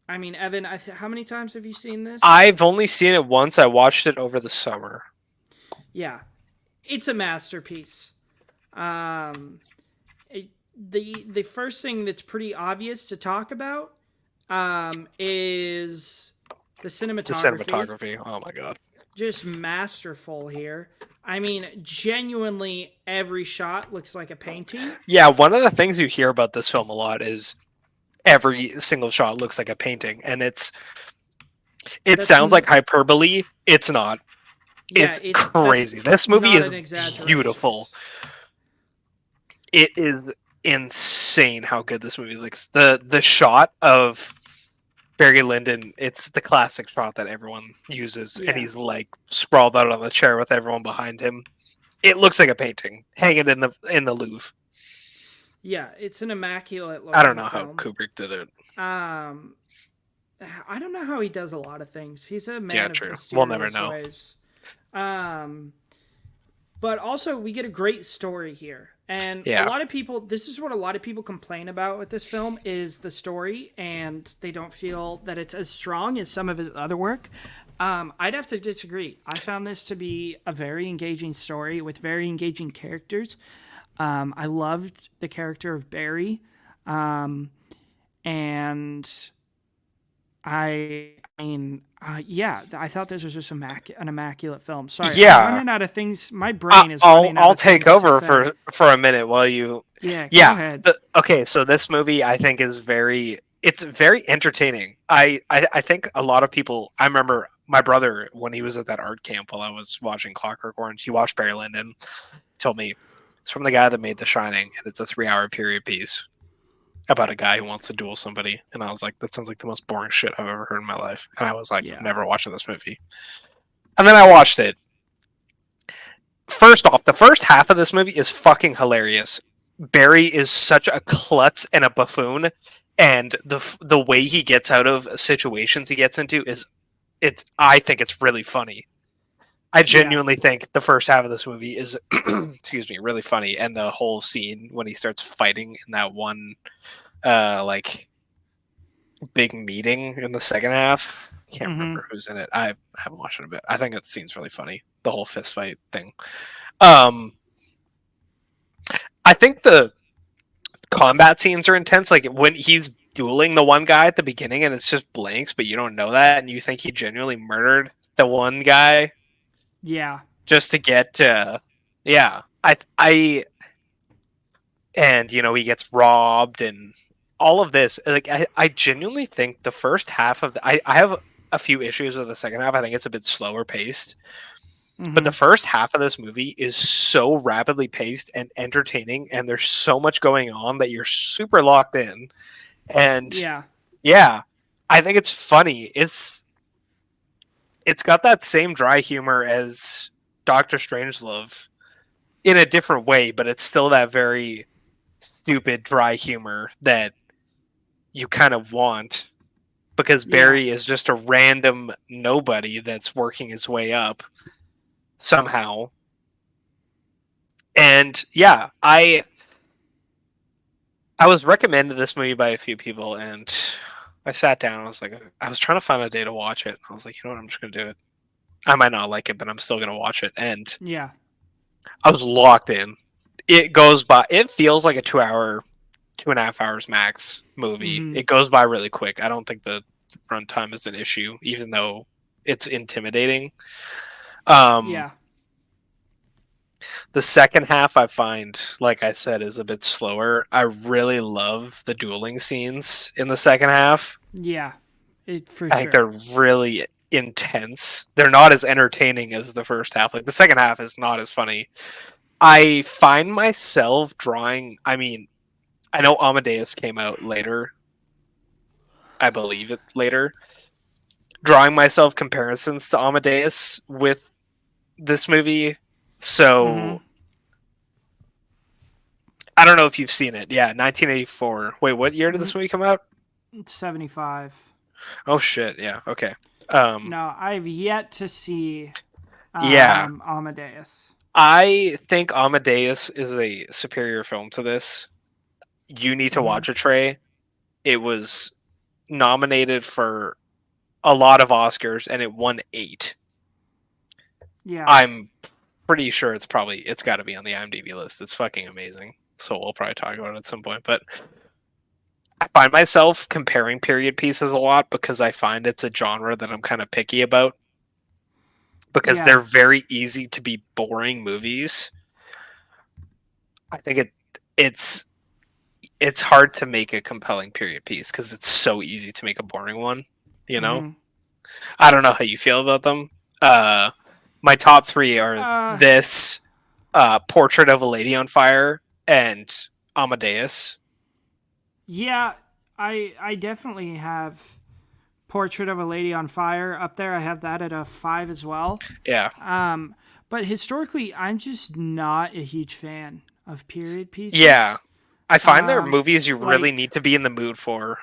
I mean, Evan, how many times have you seen this? I've only seen it once. I watched it over the summer. Yeah, it's a masterpiece. Um, the first thing that's pretty obvious to talk about is the The cinematography. cinematography. Oh my god. Just masterful here. I mean, genuinely, every shot looks like a painting. Yeah, one of the things you hear about this film a lot is every single shot looks like a painting, and it That's sounds like hyperbole. It's not. yeah, It's that's crazy. This movie not is an exaggeration. beautiful. It is insane how good this movie looks. The shot of Barry Lyndon, it's the classic shot that everyone uses, and Yeah, he's like sprawled out on the chair with everyone behind him. It looks like a painting hanging in the Louvre. yeah, it's an immaculate I don't looking know how film. Kubrick did it. Um, I don't know how he does a lot of things. He's a Yeah, man of true. We'll never mysterious know. ways. Um, but also we get a great story here. And a Yeah, lot of people, this is what a lot of people complain about with this film is the story, and they don't feel that it's as strong as some of his other work. I'd have to disagree. I found this to be a very engaging story with very engaging characters. I loved the character of Barry, and I mean, yeah, I thought this was just an immaculate film. Sorry, I'm yeah. running out of things. My brain is I'll running out I'll of take things to over say. for a minute while you. Yeah, go Yeah. ahead. Okay, so this movie I think is it's very entertaining. I think a lot of people. I remember my brother when he was at that art camp while I was watching Clockwork Orange. He watched Barry Lyndon. Told me it's from the guy that made The Shining, and it's a 3 hour period piece about a guy who wants to duel somebody. And I was like, that sounds like the most boring shit I've ever heard in my life. And I was like, I'm Yeah, never watching this movie. And then I watched it. First off, the first half of this movie is fucking hilarious. Barry is such a klutz and a buffoon, and the way he gets out of situations he gets into is it's. I think it's really funny. I yeah, genuinely think the first half of this movie is, excuse me, really funny, and the whole scene when he starts fighting in that one, like big meeting in the second half. I can't mm-hmm. remember who's in it. I haven't watched it a bit. I think that scene's really funny. The whole fist fight thing. Um, I think the combat scenes are intense. Like when he's dueling the one guy at the beginning, and it's just blanks, but you don't know that, and you think he genuinely murdered the one guy Yeah, just to get. Yeah, and he gets robbed and all of this. Like I genuinely think the first half of I have a few issues with the second half. I think it's a bit slower paced. But mm-hmm. the first half of this movie is so rapidly paced and entertaining, and there's so much going on that you're super locked in. And Yeah, yeah, I think it's funny. It's got that same dry humor as Doctor Strangelove in a different way, but it's still that very stupid dry humor that you kind of want because yeah, Barry is just a random nobody that's working his way up somehow. And yeah, I was recommended this movie by a few people, and I sat down. I was trying to find a day to watch it. I was like, you know what, I'm just gonna do it. I might not like it, but I'm still gonna watch it. And yeah, I was locked in. It goes by. It feels like a 2 hour, 2.5 hours max movie. mm-hmm. It goes by really quick. I don't think the runtime is an issue, even though it's intimidating. Um, Yeah, the second half, I find, like I said, is a bit slower. I really love the dueling scenes in the second half. yeah. It for I think sure. they're really intense. They're not as entertaining as the first half. Like the second half is not as funny. I find myself drawing. I mean, I know Amadeus came out later. I believe it later. Drawing myself comparisons to Amadeus with this movie. Mm-hmm. So I don't know if you've seen it. Yeah, 1984. Wait, what year did this movie come out? 75. Oh shit. Yeah. Okay. Um. No, I've yet to see Yeah. Amadeus. I think Amadeus is a superior film to this. You need to Mm-hmm. watch it, Trey. It was nominated for a lot of Oscars and it won 8. Yeah, I'm pretty sure it's got to be on the IMDb list. It's fucking amazing. So we'll probably talk about it at some point. But I find myself comparing period pieces a lot because I find it's a genre that I'm kind of picky about because Yeah. they're very easy to be boring movies. I think it's it's hard to make a compelling period piece because it's so easy to make a boring one. You know, Hmm. I don't know how you feel about them. Uh, my top three are Uh, this, Portrait of a Lady on Fire, and Amadeus. yeah, I definitely have Portrait of a Lady on Fire up there. I have that at a 5 as well. Yeah, Um, but historically, I'm just not a huge fan of period yeah. pieces. I find there are movies you really Like need to be in the mood for.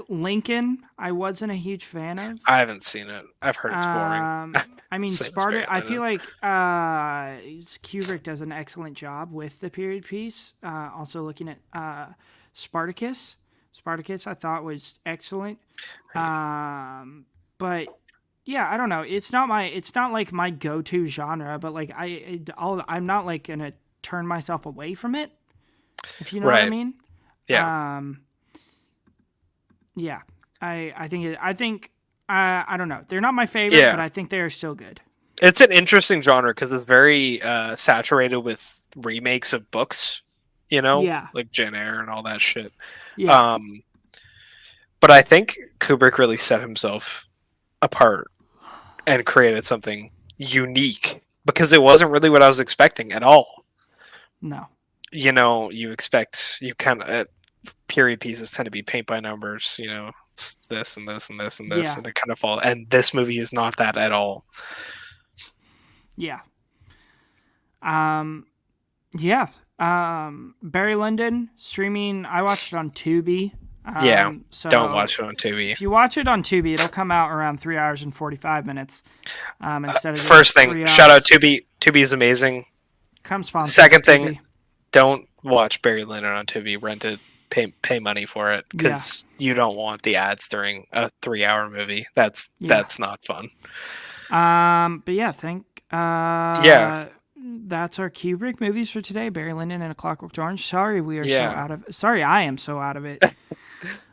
Lincoln, I wasn't a huge fan of. I haven't seen it. I've heard it's boring. I mean, Same as Barry I feel Lyndon. like Kubrick does an excellent job with the period piece. Also, looking at Spartacus, Spartacus, I thought was excellent. But yeah, I don't know. It's not like my go-to genre, but like I'm not like gonna turn myself away from it, if you know what I Right. mean. Yeah. Um, yeah, I think I don't know. They're not my favorite, Yeah. but I think they are still good. It's an interesting genre because it's very saturated with remakes of books, Yeah, like Jane Eyre and all that shit. yeah, Um, but I think Kubrick really set himself apart and created something unique because it wasn't really what I was expecting at all. no, You expect you kind of period pieces tend to be paint by numbers. It's this and this and this and this, yeah, and it kind of fall. And this movie is not that at all. yeah, um, yeah. Barry Lyndon streaming. I watched it on Tubi. Yeah, So don't watch it on TV. if you watch it on Tubi, it'll come out around 3 hours and 45 minutes. Instead of just First thing, 3 shout out hours. Tubi. Tubi is amazing. Come sponsor Second us, thing, Tubi. don't watch Barry Lyndon on Tubi. Rent it. Pay money for it Yeah, because you don't want the ads during a 3-hour movie. That's yeah. not fun. But yeah, Yeah, that's our Kubrick movies for today. Barry Lyndon and A Clockwork Orange. Sorry, we are so yeah. out of. Sorry, I am so out of it.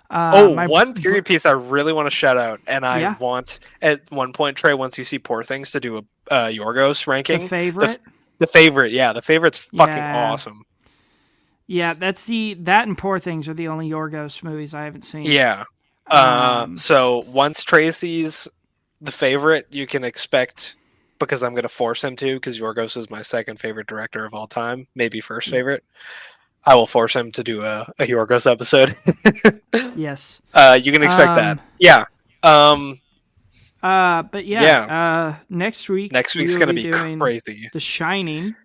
One period piece I really want to shout out, and I Yeah, want at one point, Trey, once you see Poor Things, to do a Yorgos the ranking. favorite. The favorite, yeah, the favorite's fucking Yeah, awesome. yeah. That and Poor Things are the only Yorgos movies I haven't seen. Yeah. Um, So once Trey sees the favorite, you can expect, because I'm going to force him to, because Yorgos is my second favorite director of all time, maybe first favorite. I will force him to do a Yorgos episode. yes. You can expect that. Yeah. But yeah. Next week. Next we week's will going to be be doing crazy. The Shining.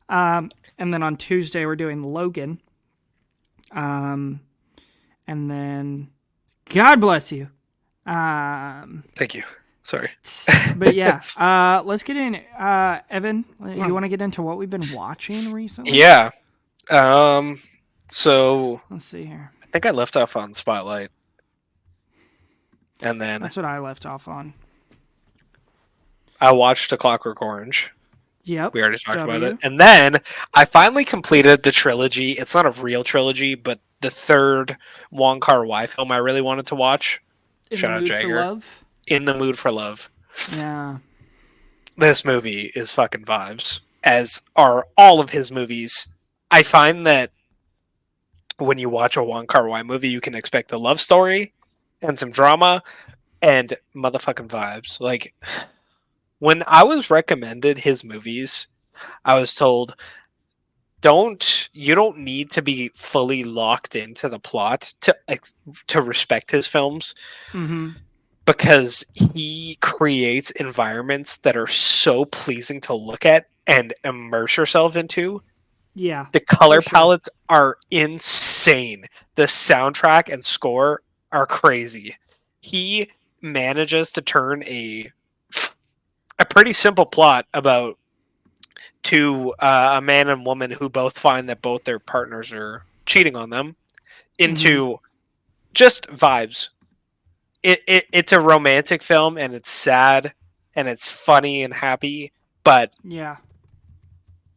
And then on Tuesday we're doing Logan. And then God bless you. Thank you. Sorry. But yeah, let's get in. Evan, you want to get into what we've been watching recently? Yeah. So Let's see here. I think I left off on Spotlight. And then That's what I left off on. I watched A Clockwork Orange. Yep. We already talked about W. it. And then I finally completed the trilogy. It's not a real trilogy, but the third Wong Kar-wai film I really wanted to watch. In Shout the out Mood for Jagger. Love. In the Mood for Love. Yeah. This movie is fucking vibes, as are all of his movies. I find that when you watch a Wong Kar-wai movie, you can expect a love story and some drama and motherfucking vibes. Like, when I was recommended his movies, I was told, you don't need to be fully locked into the plot to respect his films, Mm-hmm. because he creates environments that are so pleasing to look at and immerse yourself into. Yeah. The color For sure. palettes are insane. The soundtrack and score are crazy. He manages to turn a pretty simple plot about a man and woman who both find that both their partners are cheating on them into just vibes. It's a romantic film, and it's sad and it's funny and happy, but Yeah.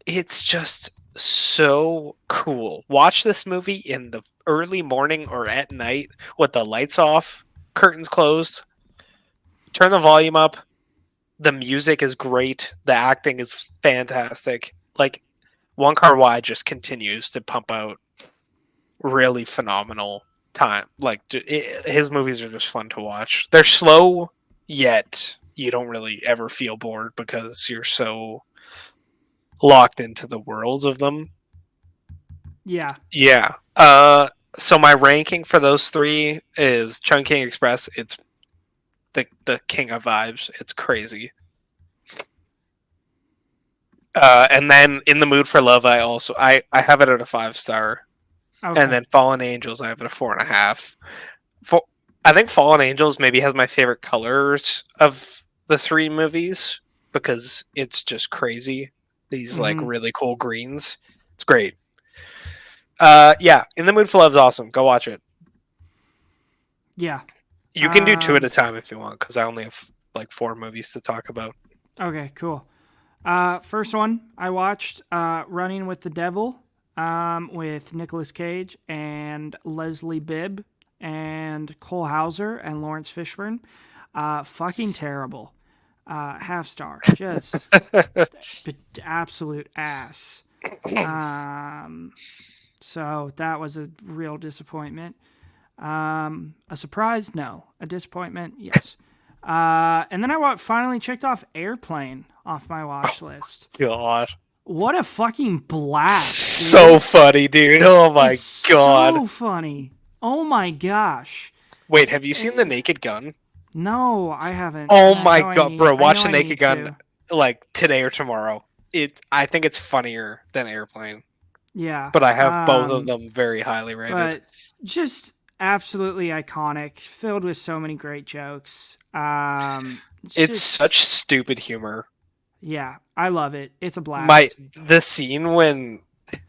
it's just so cool. Watch this movie in the early morning or at night with the lights off, curtains closed, turn the volume up. The music is great. The acting is fantastic. Like, One Car Wide just continues to pump out really phenomenal time. Like, his movies are just fun to watch. They're slow, yet you don't really ever feel bored because you're so locked into the worlds of them. Yeah. Yeah. So my ranking for those three is Chungking Express. It's the king of vibes. It's crazy. And then In the Mood for Love, I have it at a 5 star. And Okay. then Fallen Angels, I have it a 4.5. For, I think Fallen Angels maybe has my favorite colors of the three movies because it's just crazy. These like Mm-hmm. really cool greens. It's great. Yeah, In the Mood for Love is awesome. Go watch it. Yeah. You can do two at a time if you want, because I only have like 4 movies to talk about. Okay, cool. First one I watched, Running with the Devil, with Nicolas Cage and Leslie Bibb and Cole Hauser and Lawrence Fishburne. Fucking terrible. Half star. Just absolute ass. So that was a real disappointment. A surprise? No. A disappointment? Yes. And then I finally checked off Airplane off my watch list. God. What a fucking blast, dude. So funny, dude. Oh my It's god. so funny. Oh my gosh. Wait, have you seen The Naked Gun? No, I haven't. Oh and I my know I god, need- bro. I Watch know The I Naked need Gun to. like today or tomorrow. I think it's funnier than Airplane. Yeah. But I have both of them very highly rated. But just absolutely iconic, filled with so many great jokes. It's such stupid humor. Yeah, I love it. It's a blast. The scene when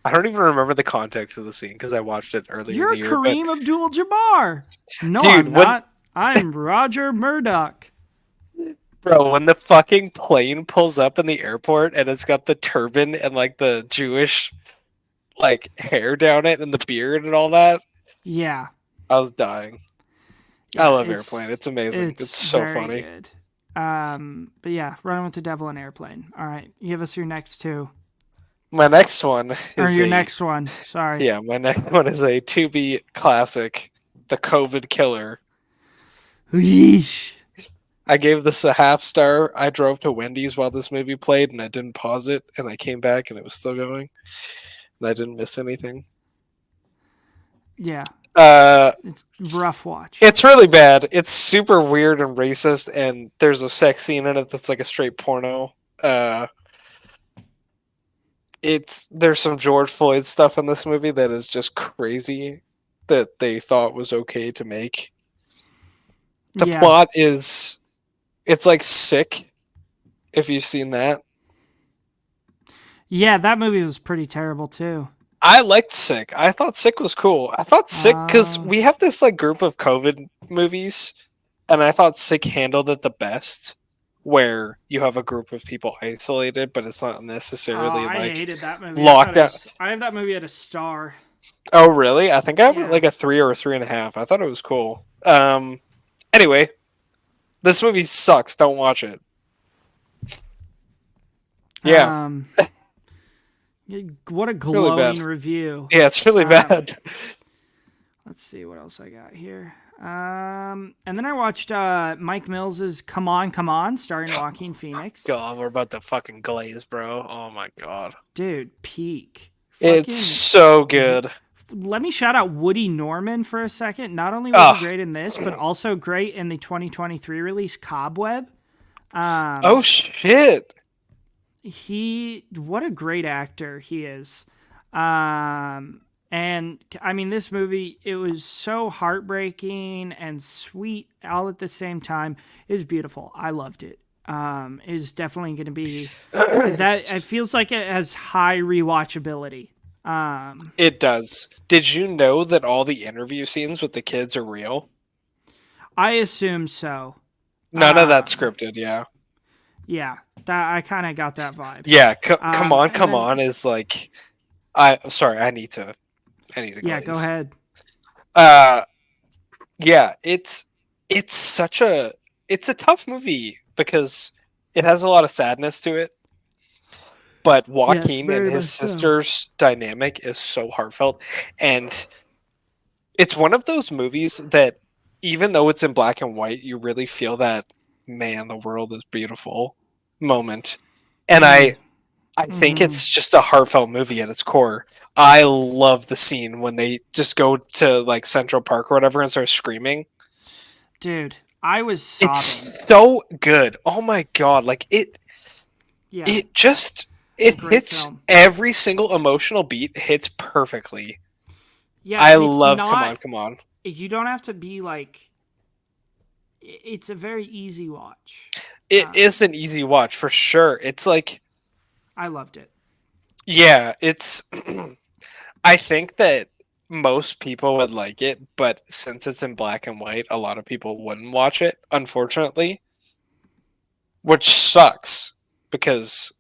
I don't even remember the context of the scene because I watched it earlier You're in the year. Kareem Abdul-Jabbar. No, Dude, I'm not. I'm Roger Murdoch. Bro, when the fucking plane pulls up in the airport and it's got the turban and like the Jewish like hair down it and the beard and all that, Yeah. I was dying. Yeah, I love Airplane. It's amazing. It's so very funny. Good. But yeah, Running with the Devil and Airplane. All right, give us your next two. My next one Or is your next one. Sorry. Yeah, my next one is a Tubi classic, The COVID Killer. Yeesh. I gave this a half star. I drove to Wendy's while this movie played and I didn't pause it and I came back and it was still going. And I didn't miss anything. Yeah. Uh It's rough watch. It's really bad. It's super weird and racist, and there's a sex scene in it that's like a straight porno. There's some George Floyd stuff in this movie that is just crazy that they thought was okay to make. The plot is it's like Sick, if you've seen that. Yeah, that movie was pretty terrible too. I liked Sick. I thought Sick was cool. I thought Sick because we have this like group of COVID movies, and I thought Sick handled it the best, where you have a group of people isolated, but it's not necessarily I hated that movie. locked out. I have that movie at a star. Oh really? I think I have it like a 3 or a 3.5. I thought it was cool. Anyway, this movie sucks. Don't watch it. Yeah. What a glowing review. Yeah, it's really bad. Let's see what else I got here. And then I watched Mike Mills's Come On, Come On, starring Joaquin Phoenix. God, we're about to fucking glaze, bro. Oh my god. Dude, peak. It's so good. Let me shout out Woody Norman for a second. Not only was he great in this, but also great in the 2023 release Cobweb. Oh shit. What a great actor he is. And I mean, this movie, it was so heartbreaking and sweet all at the same time. It was beautiful. I loved it. It is definitely going to be that. It feels like it has high rewatchability. It does. Did you know that all the interview scenes with the kids are real? I assume so. None of that's scripted, yeah. Yeah, that I kind of got that vibe. Yeah, come on, And come then on is like sorry, I need to yeah, go glaze. ahead. Uh yeah, it's such a it's a tough movie because it has a lot of sadness to it, but Yes, Joaquin and very his much so. sister's dynamic is so heartfelt, and it's one of those movies that even though it's in black and white, you really feel that man, the world is beautiful moment. And Mm. I think Mm-hmm. it's just a heartfelt movie at its core. I love the scene when they just go to like Central Park or whatever and start screaming. Dude, I was It's sobbing. so good. Oh my god, like Yeah, it just it's a it great hits film. every single emotional beat hits perfectly. Yeah, I and it's love Come not. On, Come On. You don't have to be like. It's a very easy watch. It is Um, an easy watch for sure. It's like I loved it. yeah, it's I think that most people would like it, but since it's in black and white, a lot of people wouldn't watch it, unfortunately, which sucks because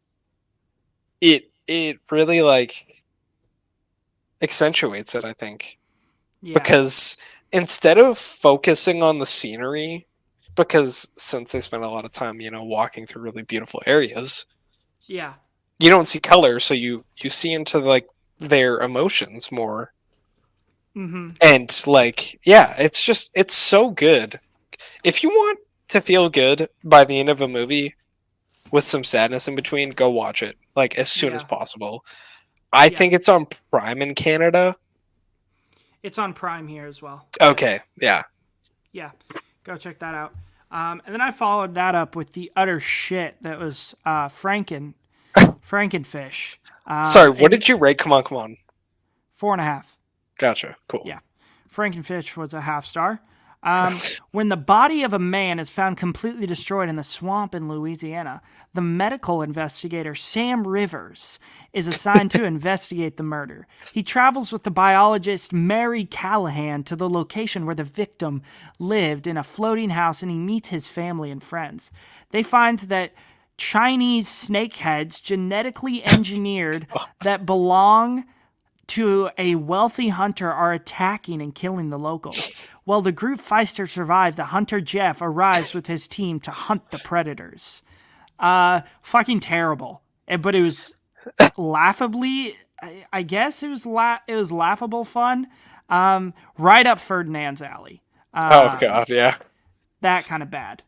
it really like accentuates it, I think. Yeah, Because instead of focusing on the scenery, because since they spend a lot of time, walking through really beautiful areas, yeah. you don't see color, so you see into like their emotions more. Mm-hmm. And like, yeah, it's so good. If you want to feel good by the end of a movie with some sadness in between, go watch it like as soon as Yeah, possible. I yeah. think it's on Prime in Canada. It's on Prime here as well. Yes. Okay, yeah. Yeah, go check that out. And then I followed that up with the utter shit that was Frankenfish. Sorry, what And did you rate? Come on, come on. 4.5. Gotcha. Cool. Yeah, Frankenfish was a half star. When the body of a man is found completely destroyed in the swamp in Louisiana, the medical investigator Sam Rivers is assigned to investigate the murder. He travels with the biologist Mary Callahan to the location where the victim lived in a floating house, and he meets his family and friends. They find that Chinese snakeheads genetically engineered that belong to a wealthy hunter are attacking and killing the locals. While the group fights to survive, the hunter Jeff arrives with his team to hunt the predators. Fucking terrible. But it was laughably, I guess it was laughable fun. Right up Ferdinand's alley. Oh god, yeah. That kind of bad.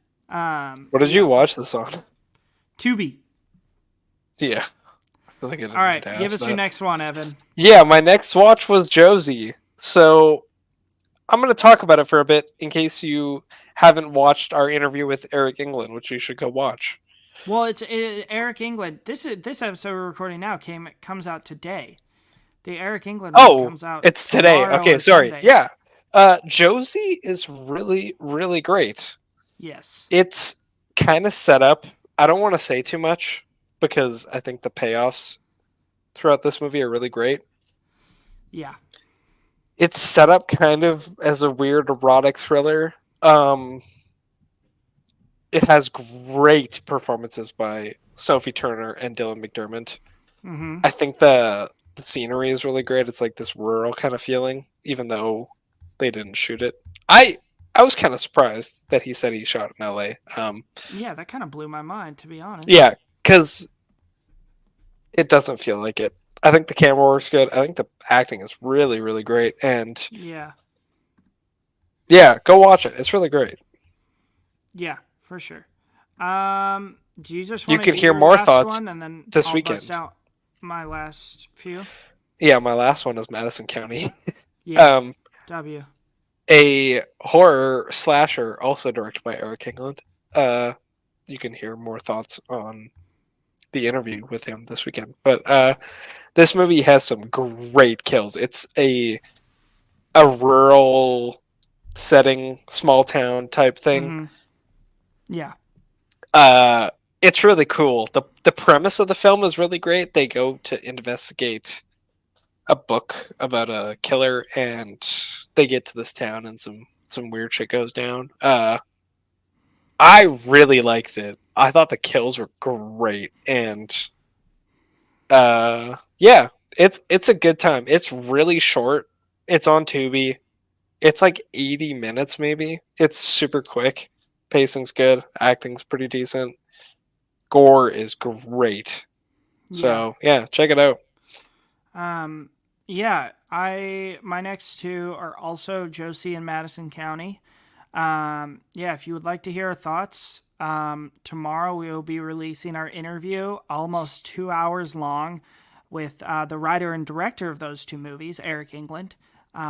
What did you Yeah. watch this on? Tubi. Yeah. I feel like I All didn't need right, to give ask us your that. next one, Evan. Yeah, my next watch was Josie. So I'm gonna talk about it for a bit in case you haven't watched our interview with Eric England, which you should go watch. Well, Eric England. This episode we're recording now comes out today. The Eric England one Oh, comes out it's today. tomorrow Okay, or sorry. Sunday. Yeah. Josie is really, really great. Yes. It's kind of set up. I don't want to say too much because I think the payoffs throughout this movie are really great. Yeah. It's set up kind of as a weird erotic thriller. Um, it has great performances by Sophie Turner and Dylan McDermott. Mm-hmm. I think the scenery is really great. It's like this rural kind of feeling, even though they didn't shoot it. I was kind of surprised that he said he shot in L.A. Yeah, that kind of blew my mind, to be honest. Yeah, because it doesn't feel like it. I think the camera works good. I think the acting is really, really great. And Yeah. yeah, go watch it. It's really great. Yeah, for sure. Do you just You want to can do hear your more last thoughts one, and then this I'll bust weekend. out my last few? Yeah, my last one is Madison County. Yeah. um, W. a horror slasher, also directed by Eric England. You can hear more thoughts on the interview with him this weekend. But this movie has some great kills. It's a rural setting, small town type thing. Mm-hmm. Yeah. Uh, it's really cool. The premise of the film is really great. They go to investigate a book about a killer, and they get to this town, and some weird shit goes down. I really liked it. I thought the kills were great, and yeah, it's a good time. It's really short. It's on Tubi. It's like 80 minutes maybe. It's super quick. Pacing's good. Acting's pretty decent. Gore is great. So yeah, check it out. Yeah, my next two are also Josie and Madison County. Yeah, if you would like to hear our thoughts, tomorrow we will be releasing our interview, almost 2 hours long, with the writer and director of those two movies, Eric England.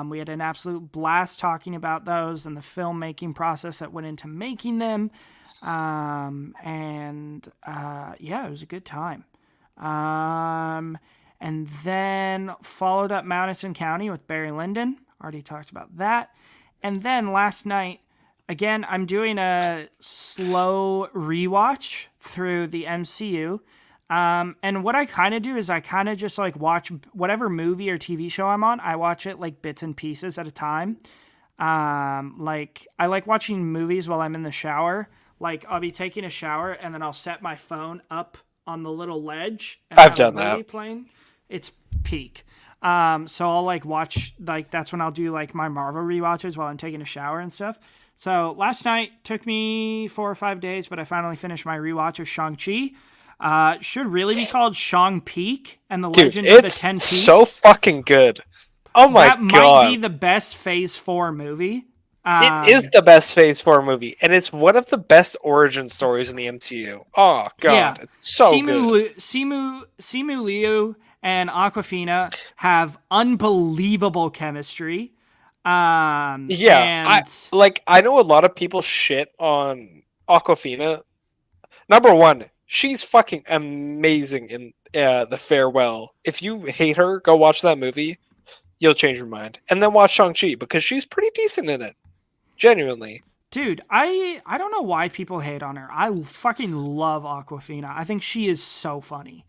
We had an absolute blast talking about those and the filmmaking process that went into making them. Yeah, it was a good time. And then followed up Madison County with Barry Lyndon. Already talked about that. And then last night, again, I'm doing a slow rewatch through the MCU. And what I kind of do is I kind of just like watch whatever movie or TV show I'm on. I watch it like bits and pieces at a time. Like I like watching movies while I'm in the shower. Like I'll be taking a shower and then I'll set my phone up on the little ledge. And I've done that. Playing. It's peak. So I'll like watch, like that's when I'll do like my Marvel rewatches while I'm taking a shower and stuff. So last night took me 4 or 5 days, but I finally finished my rewatch of Shang-Chi. Should really be called Shang-Peak and the Legend of the Ten Peaks. It's so fucking good. Oh my god. That might be the best Phase 4 movie. It is the best Phase 4 movie, and it's one of the best origin stories in the MCU. Oh god, yeah. It's so good. Simu Liu and Awkwafina have unbelievable chemistry. I know a lot of people shit on Awkwafina. Number one, she's fucking amazing in The Farewell. If you hate her, go watch that movie. You'll change your mind. And then watch Shang-Chi, because she's pretty decent in it. Genuinely. Dude, I don't know why people hate on her. I fucking love Awkwafina. I think she is so funny.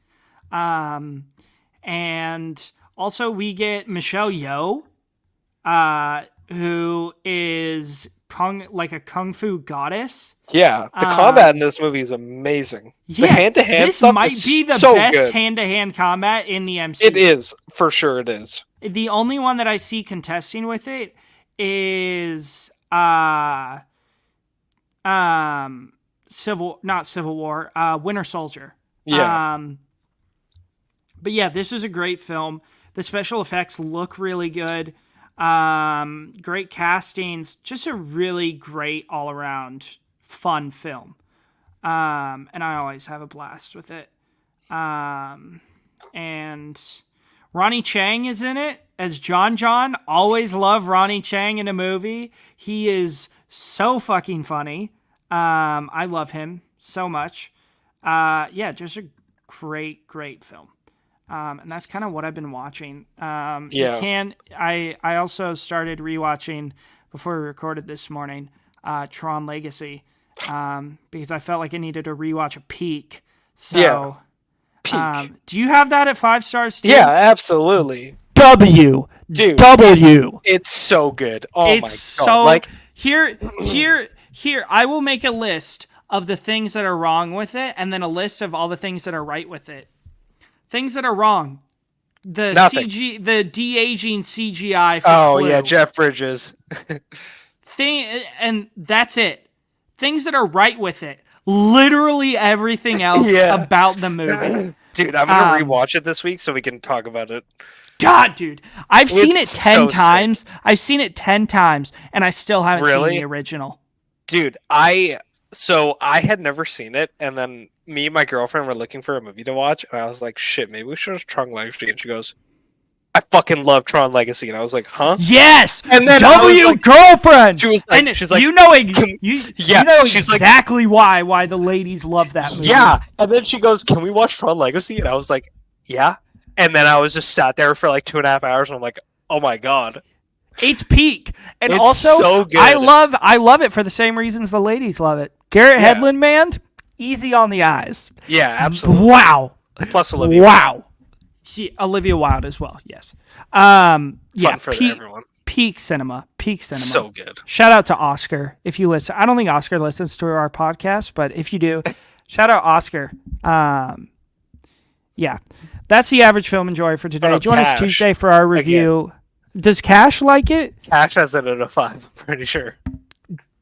And also we get Michelle Yeoh, who is like a kung fu goddess. Yeah, the combat in this movie is amazing. Yeah, the hand-to-hand stuff might be the so best good. hand-to-hand combat in the MCU. It is, for sure it is. The only one that I see contesting with it is not Civil War, Winter Soldier. Yeah. But yeah, this is a great film. The special effects look really good. Great castings, just a really great all-around fun film. And I always have a blast with it. And Ronnie Chang is in it as John. Always love Ronnie Chang in a movie. He is so fucking funny. I love him so much. Yeah, just a great film. And that's kind of what I've been watching. I also started rewatching before we recorded this morning, Tron Legacy, because I felt like I needed to rewatch a Peak. So, yeah. Peak. Do you have that at 5 stars too? Yeah, absolutely. W. Dude, W. It's so good. Oh it's my god. So, like here, I will make a list of the things that are wrong with it, and then a list of all the things that are right with it. Things that are wrong. The de-aging CGI for Clue. Yeah, Jeff Bridges. And that's it. Things that are right with it. Literally everything else about the movie. Dude, I'm going to rewatch it this week so we can talk about it. God, dude. I've seen it 10 times. Sick. I've seen it 10 times, and I still haven't seen the original. Dude, I had never seen it, and then me and my girlfriend were looking for a movie to watch, and I was like, shit, maybe we should watch Tron Legacy. And she goes, I fucking love Tron Legacy. And I was like, huh? Yes! And then girlfriend! She was like, she's like, you know exactly why the ladies love that movie. Yeah. And then she goes, can we watch Tron Legacy? And I was like, yeah. And then I was just sat there for like 2.5 hours, and I'm like, oh my god. It's peak. And it's also, so good. I love it for the same reasons the ladies love it. Garrett Hedlund, man, easy on the eyes. Yeah, absolutely. Wow. Plus Olivia. Wow. See, Olivia Wilde as well, yes. Fun for everyone. Peak cinema. So good. Shout out to Oscar if you listen. I don't think Oscar listens to our podcast, but if you do, Shout out Oscar. Yeah. That's the average film enjoyer for today. Join us Tuesday for our review. Again. Does Cash like it? Cash has it at a 5, I'm pretty sure.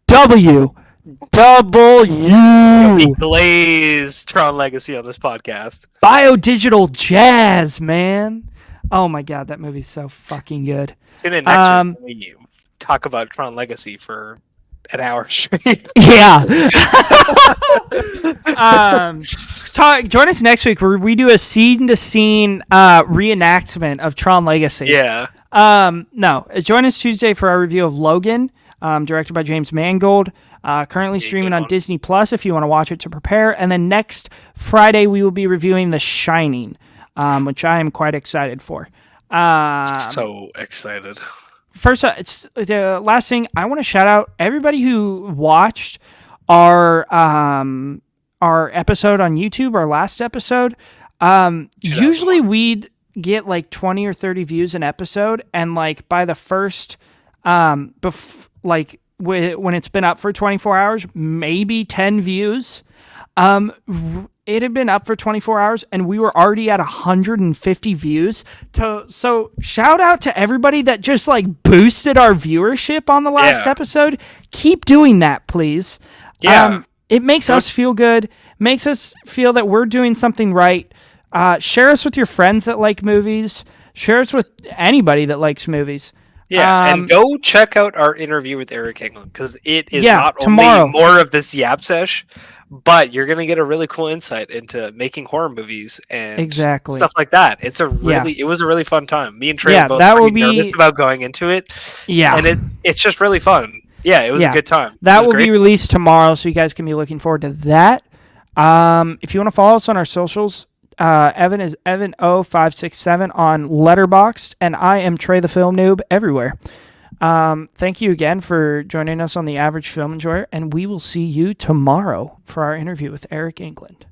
W. We glaze Tron Legacy on this podcast. Biodigital jazz, man. Oh my god, that movie's so fucking good. Tune in next week we talk about Tron Legacy for an hour straight. Yeah. Join us next week where we do a scene-to-scene reenactment of Tron Legacy. Yeah. No. Join us Tuesday for our review of Logan, directed by James Mangold. Currently streaming on Disney Plus if you want to watch it to prepare. And then next Friday we will be reviewing The Shining, which I am quite excited for. So excited. First, it's the last thing I want to shout out everybody who watched our episode on YouTube, our last episode. Usually we'd get like 20 or 30 views an episode, and like by the first when it's been up for 24 hours, maybe 10 views. It had been up for 24 hours and we were already at 150 views. So shout out to everybody that just like boosted our viewership on the last episode. Keep doing that, please. Yeah. It makes us feel good, makes us feel that we're doing something right. Share us with your friends that like movies. Share us with anybody that likes movies. Yeah, and go check out our interview with Eric England, because it is not tomorrow. Only more of this yap sesh, but you're going to get a really cool insight into making horror movies and stuff like that. It was a really fun time. Me and Trey were both pretty nervous about going into it. Yeah. And it's just really fun. Yeah, it was a good time. That will be released tomorrow, so you guys can be looking forward to that. If you want to follow us on our socials, Evan is Evan0567 on Letterboxd, and I am Trey the Film Noob everywhere. Thank you again for joining us on The Average Film Enjoyer, and we will see you tomorrow for our interview with Eric England.